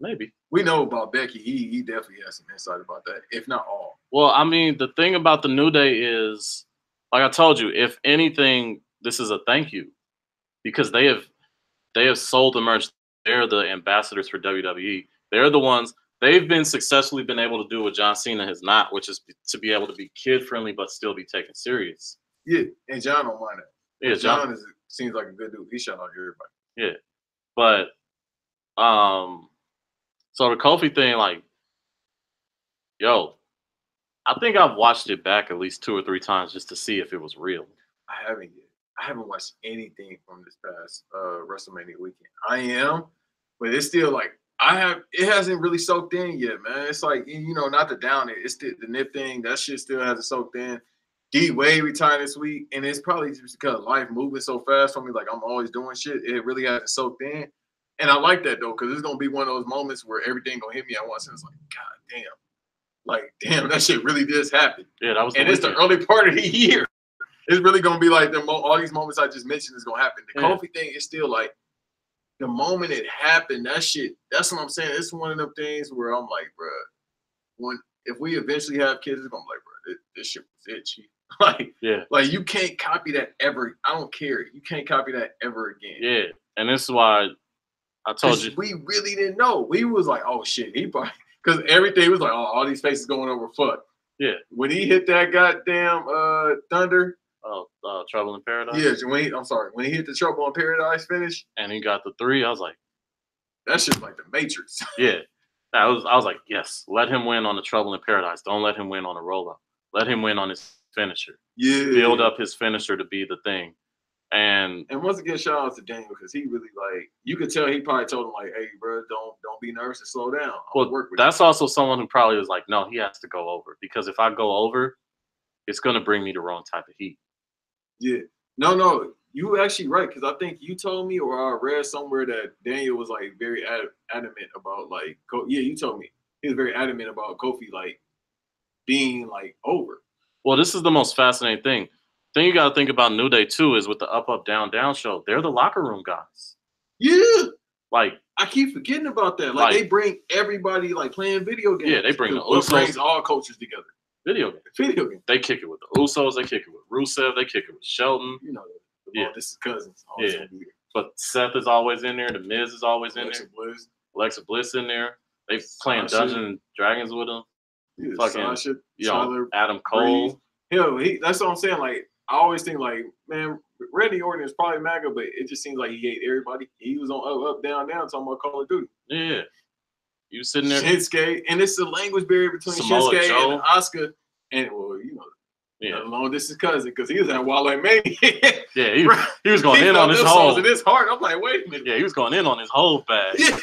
Maybe. We know about Becky. He definitely has some insight about that, if not all. Well, I mean, the thing about the New Day is, like I told you, if anything, this is a thank you because they have sold the merch. They're the ambassadors for WWE. They're the ones. They've been successfully been able to do what John Cena has not, which is to be able to be kid friendly but still be taken serious. Yeah, and John don't mind it. Yeah, John seems like a good dude. He shout out to everybody. Yeah, but so the Kofi thing, like, yo, I think I've watched it back at least 2 or 3 times just to see if it was real. I haven't yet. I haven't watched anything from this past WrestleMania weekend. I am, but it's still like it hasn't really soaked in yet, man. It's like, not to down it. It's the Nip thing. That shit still hasn't soaked in. D Wade retired this week, and it's probably just because life moving so fast for me. Like, I'm always doing shit. It really hasn't soaked in. And I like that, though, because it's going to be one of those moments where everything going to hit me at once. And it's like, God damn. Like, damn, that shit really just happened. Yeah, that was and it's the early part of the year. It's really going to be like all these moments I just mentioned is going to happen. The Kofi thing is still like, the moment it happened, that shit, that's what I'm saying. It's one of them things where I'm like, bro, if we eventually have kids, it's going to be like, bro, this shit was itchy. Like you can't copy that ever. I don't care. You can't copy that ever again. Yeah, and this is why I told you. We really didn't know. We was like, oh, shit. He probably, because everything was like, oh, all these faces going over fuck. Yeah. When he hit that goddamn Thunder. Trouble in Paradise. Yeah, when he hit the Trouble in Paradise finish. And he got the 3, I was like. That shit's like the Matrix. Yeah. I was like, yes, let him win on the Trouble in Paradise. Don't let him win on a roll-up. Let him win on his finisher. Yeah. Build up his finisher to be the thing. And once again, shout out to Daniel, because he really, like, you could tell he probably told him, like, hey, bro, don't be nervous and slow down. Well, that's also someone who probably was like, no, he has to go over, because if I go over, it's going to bring me the wrong type of heat. Yeah. No, you were actually right, because I think you told me, or I read somewhere that Daniel was, like, very adamant about, like, you told me. He was very adamant about Kofi, like, being, like, over. Well, this is the most fascinating thing. Thing you got to think about New Day too is with the Up Up Down Down show, they're the locker room guys. Yeah, like I keep forgetting about that. Like they bring everybody like playing video games. Yeah, they bring the Usos. Brings all coaches together. Video games. They kick it with the Usos. They kick it with Rusev. They kick it with Shelton. This is cousins. Yeah, but Seth is always in there. The Miz is always in there. Alexa Bliss in there. They playing Dungeons and Dragons with them. Yeah, fucking Sasha, Adam Cole. That's what I'm saying. Like, I always think, like, man, Randy Orton is probably MAGA, but it just seems like he hate everybody. He was on Up, Down, Down talking about Call of Duty. Yeah. You sitting there. Shinsuke, and it's a language barrier between Samoa Shinsuke Joe. and Asuka. And, long distance cousin, because he was at Wale Mania. Yeah, he was going in on his whole. In his heart. I'm like, wait a minute. Yeah, he was going in on his whole bag. Yeah.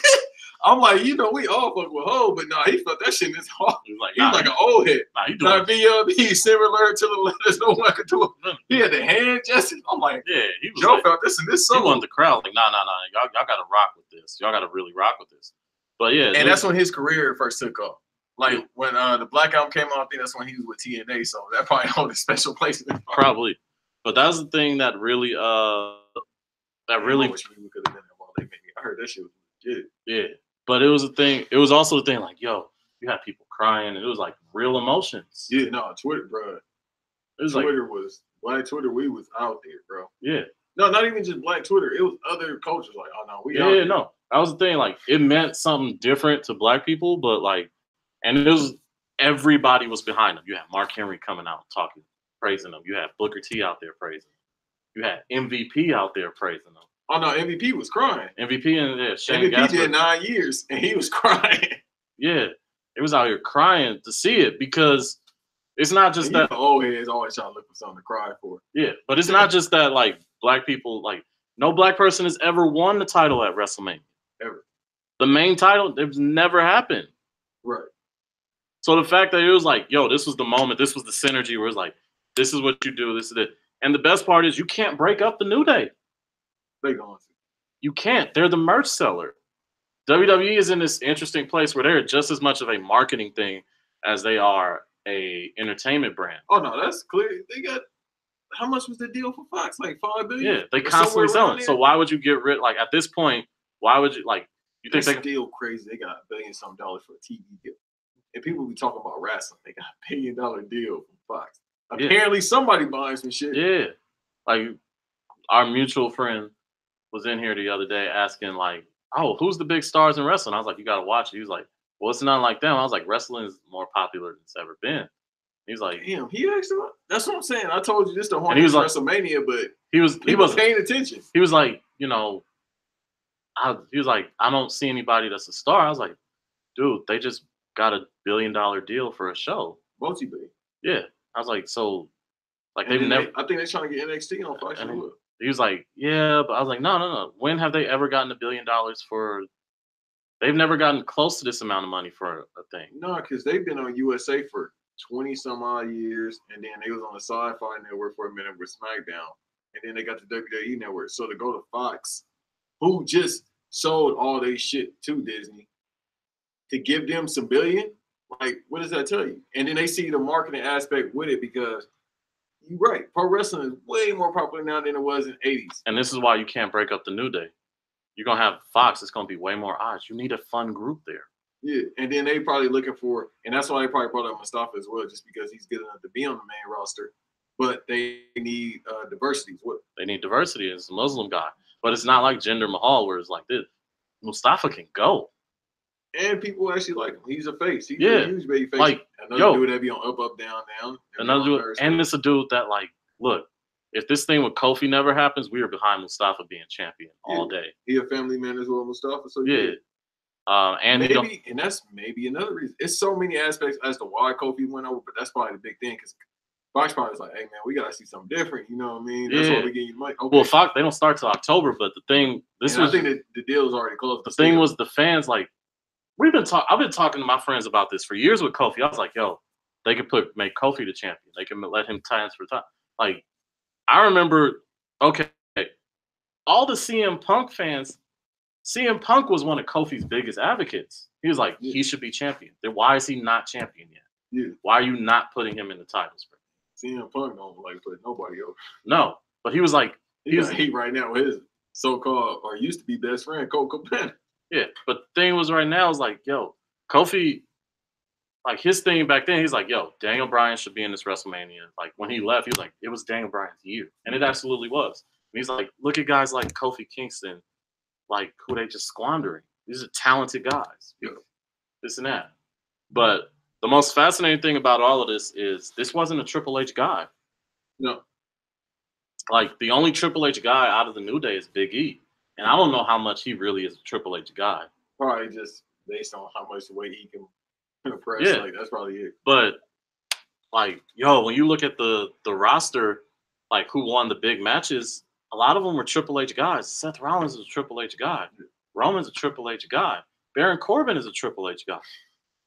I'm like, we all fuck with Ho, but he felt that shit in his heart. He was like an old head. He similar to the letters, no one could do it. He had the hand gesture. I'm like, yeah, he was Joe felt this and this song. He wanted the crowd like, nah, y'all got to rock with this. Y'all got to really rock with this. But yeah, and that's when his career first took off. Like when the Black Album came out, I think that's when he was with TNA. So that probably held a special place in his heart. Probably. But that's the thing that really, I wish we could have been there while they made me. I heard that shit was legit. Yeah. But it was a thing. It was also the thing, like, yo, you had people crying, and it was like real emotions. Yeah, no, Twitter, bro. It was Black Twitter. We was out there, bro. Yeah. No, not even just Black Twitter. It was other cultures. Like, oh no, we out there. Yeah, no, that was the thing. Like, it meant something different to Black people, but like, and it was everybody was behind them. You had Mark Henry coming out talking, praising them. You had Booker T out there praising them. You had MVP out there praising them. Oh no, MVP was crying. MVP and Shane MVP Gasper. did 9 years and he was crying. Yeah, it was out here crying to see it because it's not just that old heads always trying to look for something to cry for. Yeah, but it's not just that like Black people, like no Black person has ever won the title at WrestleMania. Ever. The main title, it's never happened. Right. So the fact that it was like, yo, this was the moment, this was the synergy where it's like, this is what you do, this is it. And the best part is you can't break up the New Day. They going to. You can't. They're the merch seller. WWE is in this interesting place where they're just as much of a marketing thing as they are a entertainment brand. Oh no, that's clear. They got how much was the deal for Fox? Like $5 billion. Yeah, they constantly selling. So why would you get rid? Like at this point, why would you like? You think they deal crazy? They got $1 billion some dollars for a TV deal, and people be talking about wrestling. They got $1 billion deal from Fox. Apparently, somebody buying some shit. Yeah, like our mutual friend was in here the other day asking like, "Oh, who's the big stars in wrestling?" I was like, "You gotta watch it." He was like, "Well, it's not like them." I was like, "Wrestling is more popular than it's ever been." He was like, "Damn, he actually." That's what I'm saying. I told you this the he was like, WrestleMania, but he wasn't paying attention. He was like, he was like, "I don't see anybody that's a star." I was like, "Dude, they just got $1 billion deal for a show, multi-billion." Yeah, I was like, so like I think they're trying to get NXT on Fox. He was like, "Yeah," but I was like, no. When have they ever gotten $1 billion for? They've never gotten close to this amount of money for a thing. No, because they've been on USA for 20 some odd years, and then they was on the Sci-Fi Network for a minute with SmackDown, and then they got the WWE Network. So to go to Fox, who just sold all their shit to Disney, to give them some billion, like what does that tell you? And then they see the marketing aspect with it because you're right, pro wrestling is way more popular now than it was in the 80s. And this is why you can't break up the New Day. You're gonna have Fox. It's gonna be way more odds. You need a fun group there. Yeah, and then they probably looking for, and that's why they probably brought up Mustafa as well, just because he's good enough to be on the main roster. But they need diversity as well. They need diversity as a Muslim guy, but it's not like Jinder Mahal where it's like this. Mustafa can go, and people actually like him. He's a face. He's a huge baby face. Like another dude that be on up, down, down. Another dude, and it's a dude that like look. If this thing with Kofi never happens, we are behind Mustafa being champion all day. He a family man as well, Mustafa. So yeah. And maybe, and that's maybe another reason. It's so many aspects as to why Kofi went over, but that's probably the big thing because Fox probably was like, "Hey man, we gotta see something different." You know what I mean? That's why we get you money. Okay. Well, Fox they don't start till October, but the thing I think that the deal is already closed. The thing was the fans like I've been talking to my friends about this for years with Kofi. I was like, "Yo, they could make Kofi the champion. They can let him transfer time." Like I remember, okay, all the CM Punk fans. CM Punk was one of Kofi's biggest advocates. He was like, he should be champion. Then why is he not champion yet? Yeah. Why are you not putting him in the titles? CM Punk don't like put nobody over. No, but he was like, he's heat right now with his so-called or used to be best friend Colt Cabana. Yeah, but the thing was right now is like, yo, Kofi, like his thing back then, he's like, yo, Daniel Bryan should be in this WrestleMania. Like when he left, he was like, it was Daniel Bryan's year, and it absolutely was. And he's like, look at guys like Kofi Kingston. Like who they just squandering. These are talented guys. Yeah. This and that. But the most fascinating thing about all of this wasn't a Triple H guy. No. Like the only Triple H guy out of the New Day is Big E. And I don't know how much he really is a Triple H guy. Probably just based on how much weight he can press. Yeah. Like that's probably it. But like, yo, when you look at the roster, like who won the big matches, a lot of them were Triple H guys. Seth Rollins is a Triple H guy. Roman's a Triple H guy. Baron Corbin is a Triple H guy.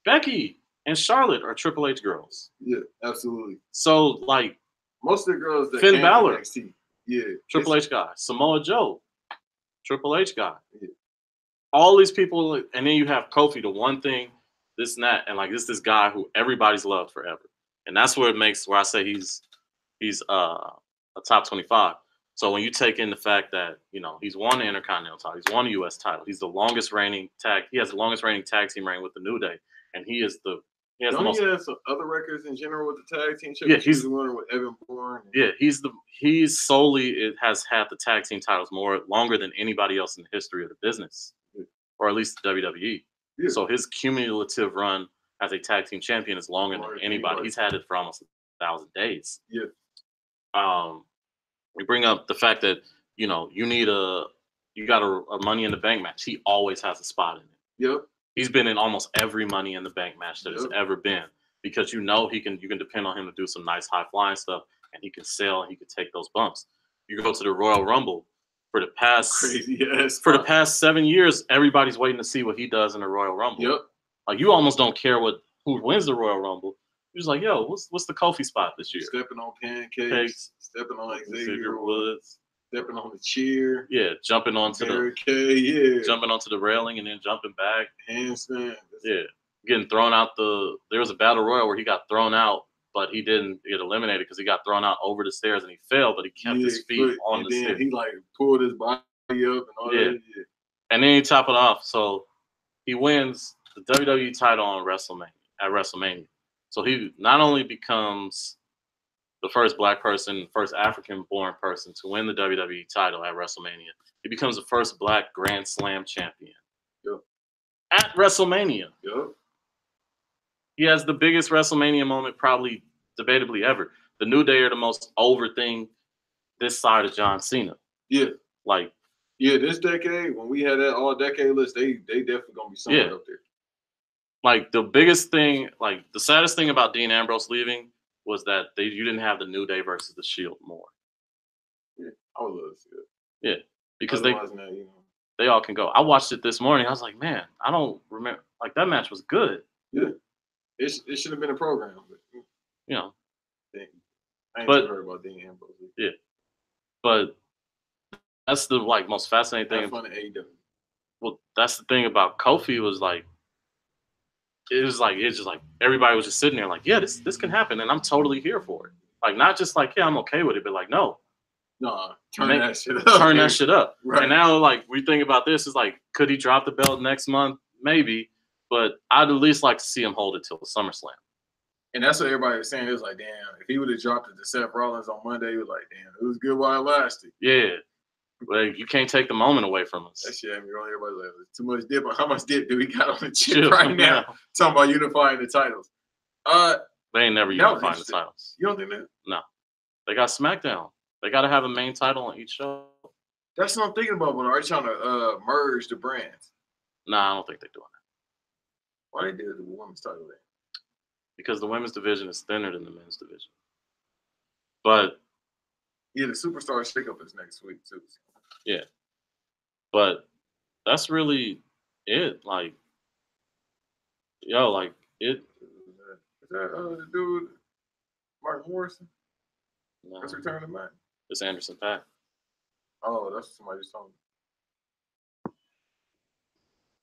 Becky and Charlotte are Triple H girls. Yeah, absolutely. So, like, most of the girls that Finn Balor, NXT, yeah, Triple H guy. Samoa Joe, Triple H guy. Yeah. All these people, and then you have Kofi, the one thing, this and that, and like this guy who everybody's loved forever, and that's where I say he's a top 25. So when you take in the fact that, you know, he's won the Intercontinental title, he's won the U.S. title, he's the longest reigning he has the longest reigning tag team reign with the New Day, and he has the most. He has some other records in general with the tag team. Yeah, he's the winner with Evan Bourne. Yeah, he's solely has had the tag team titles longer than anybody else in the history of the business, or at least the WWE. Yeah. So his cumulative run as a tag team champion is longer than anybody. He's had it for almost 1,000 days. Yeah. We bring up the fact that, you know, you got a Money in the Bank match. He always has a spot in it. Yep. He's been in almost every Money in the Bank match that has ever been, because you know you can depend on him to do some nice high flying stuff, and he can sell and he can take those bumps. You go to the Royal Rumble for the past the past 7 years, everybody's waiting to see what he does in the Royal Rumble. Yep. Like you almost don't care who wins the Royal Rumble. He was like, yo, what's the Kofi spot this year? Stepping on pancakes, stepping on Xavier Woods, stepping on the chair. Yeah, jumping onto jumping onto the railing and then jumping back. Handstand. Yeah, getting thrown out there was a battle royal where he got thrown out, but he didn't get eliminated because he got thrown out over the stairs and he fell, but he kept his feet on the stairs. He like pulled his body up and all that. Yeah. And then he top it off. So he wins the WWE title at WrestleMania. So he not only becomes the first black person, first African-born person to win the WWE title at WrestleMania. He becomes the first black Grand Slam champion at WrestleMania. He has the biggest WrestleMania moment probably debatably ever. The New Day are the most over thing this side of John Cena. Yeah. Like, yeah, this decade, when we had that all-decade list, they definitely going to be somewhere up there. Like, the biggest thing, like, the saddest thing about Dean Ambrose leaving was that you didn't have the New Day versus the Shield more. Yeah, I would love to see it. Yeah, because they all can go. I watched it this morning. I was like, man, I don't remember. Like, that match was good. Yeah. It should have been a program. But, you know. I ain't never heard about Dean Ambrose. Yeah. But that's the, like, most fascinating thing. Fun AEW. Well, that's the thing about Kofi was, like, it's just like everybody was just sitting there like, yeah, this can happen, and I'm totally here for it. Like, not just like, yeah, I'm okay with it, but like, no, turn that shit up. Turn that shit up. Right. And now, like, we think about this is like, could he drop the belt next month? Maybe, but I'd at least like to see him hold it till SummerSlam. And that's what everybody was saying. It was like, damn, if he would have dropped it to Seth Rollins on Monday, he was like, damn, it was good while it lasted. Yeah. Like, you can't take the moment away from us. That shit had me wrong. Everybody's like, too much dip. How much dip do we got on the chip right now? Talking about unifying the titles. They ain't never unifying the titles. You don't think that? No. They got SmackDown. They got to have a main title on each show. That's what I'm thinking about. But are they trying to merge the brands? Nah, I don't think they're doing that. Why they did the women's title then? Because the women's division is thinner than the men's division. But yeah, the Superstar shakeup is next week too. Yeah, but that's really it. Like, yo, like it. Is that the dude, Mark Morrison? No, that's Return to Mac. It's Anderson .Paak. Oh, that's what somebody just told me.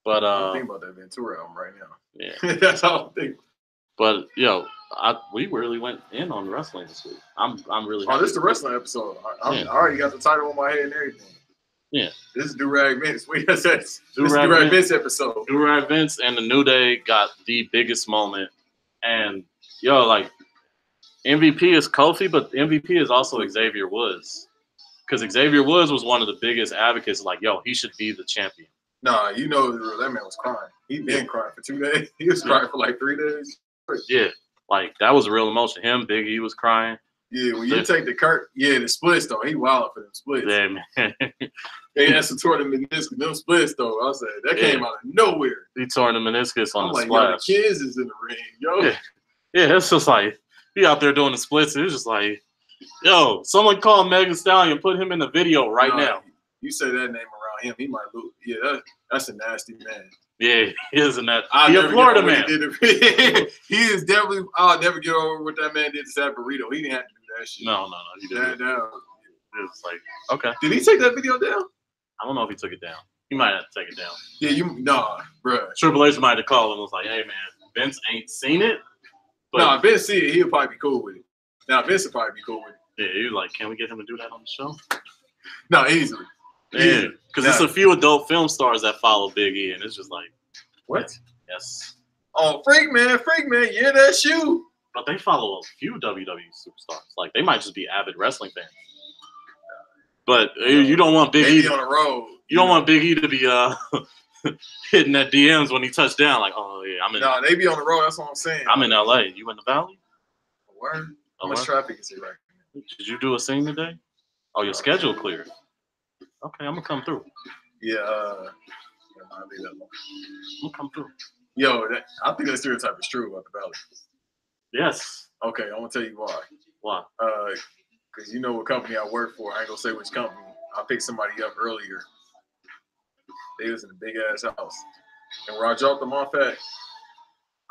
But I'm thinking about that Ventura album right now. Yeah, that's all I'm thinking. But yo, we really went in on wrestling this week. I'm really. Oh, this is the wrestling episode. I already got the title on my head and everything. Yeah. This is Do-Rag Vince. Wait, this is Do-Rag Vince episode. Do-Rag Vince and the New Day got the biggest moment. And, yo, like, MVP is Kofi, but MVP is also Xavier Woods. Because Xavier Woods was one of the biggest advocates, like, yo, he should be the champion. Nah, you know that man was crying. He been crying for 2 days. He was crying for like 3 days. Yeah. Like, that was a real emotion. Him, Big E was crying. Yeah, when you take the splits, though, he wild for them splits. Yeah, man. They had some tore the meniscus. Them splits, though, I said, that came out of nowhere. He tore the meniscus on the splash. Yo, the kids is in the ring, yo. Yeah, it's just like, he out there doing the splits. It was just like, yo, someone call Megan Stallion and put him in the video right now. You say that name around him, he might lose. Yeah, that's a nasty man. Yeah, he is a nasty. He's a Florida man. He is definitely. I'll never get over what that man did to that burrito. He didn't have to do that shit. No, he didn't. It was like, okay. Did he take that video down? I don't know if he took it down. He might have to take it down. Yeah, bro. Triple H might have called him and was like, hey, man, Vince ain't seen it. But Vince see it, he'll probably be cool with it. Now, Vince will probably be cool with it. Yeah, he was like, can we get him to do that on the show? No, easily. Yeah, because it's a few adult film stars that follow Big E, and it's just like, what? Yes. Oh, Freak Man, yeah, that's you. But they follow a few WWE superstars. Like, they might just be avid wrestling fans. But you don't want Big E on the road. You don't want Big E to be hitting that DMs when he touched down. Like, oh yeah, I'm in. No, they be on the road. That's what I'm saying. I'm in LA. You in the Valley? Where? How much traffic is it right now? Did you do a scene today? Oh, your schedule cleared. Okay, I'm gonna come through. Yeah, I'll leave that alone. I'm gonna come through. Yo, I think that stereotype is true about the Valley. Yes. Okay, I'm gonna tell you why. Why? Because you know what company I work for. I ain't gonna say which company. I picked somebody up earlier. They was in a big ass house, and where I dropped them off at,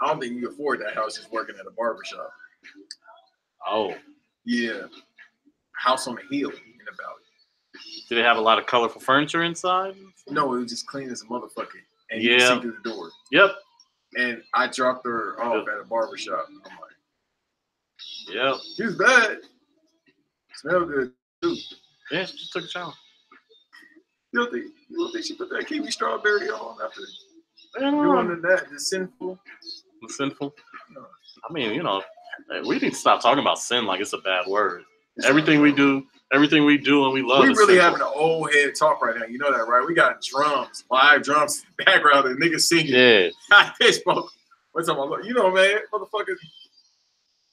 I don't think you can afford that house just working at a barbershop. Oh. Yeah. House on the hill in the Valley. Did it have a lot of colorful furniture inside? No, it was just clean as a motherfucker. And you can see through the door. Yep. And I dropped her off at a barbershop. I'm like, yep. She was bad. Smelled good, too. Yeah, she just took a shower. You don't think she put that kiwi strawberry on after doing that? The sinful? The sinful? No. I mean, you know, Hey, we need to stop talking about sin like it's a bad word. Everything we do and we love. We really having an old head talk right now. You know that, right? We got drums, live drums in the background, and niggas singing. Yeah. What's up, you know, man, motherfuckers.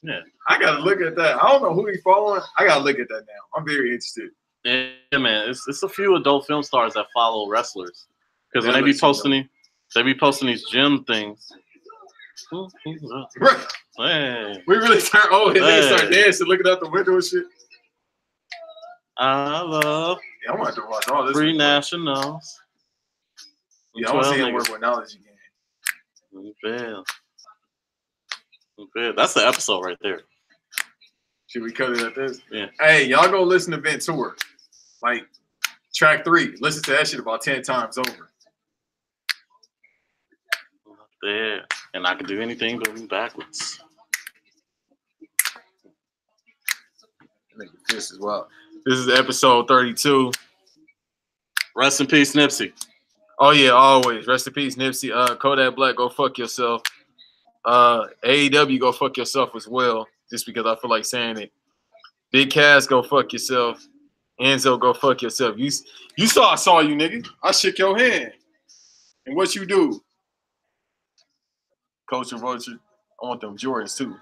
Yeah. I gotta look at that. I don't know who he's following. I gotta look at that now. I'm very interested. Yeah, man. It's a few adult film stars that follow wrestlers because when they be posting these gym things. Hey. We really turn old and niggas start dancing, looking out the window and shit. I love. Yeah, I'm gonna have to watch all this. Free nationals. Yeah, I want to see him work with knowledge again. That's the episode right there. Should we cut it at this? Yeah. Hey, y'all go listen to Ventura. Like track 3. Listen to that shit about 10 times over. There. And I can do anything but move backwards. This as well. This is episode 32. Rest in peace, Nipsey. Oh yeah, always. Rest in peace, Nipsey. Kodak Black, go fuck yourself. AEW, go fuck yourself as well. Just because I feel like saying it. Big Cass, go fuck yourself. Enzo, go fuck yourself. You saw I saw you, nigga. I shook your hand. And what you do? Culture Vulture. I want them Jordans too.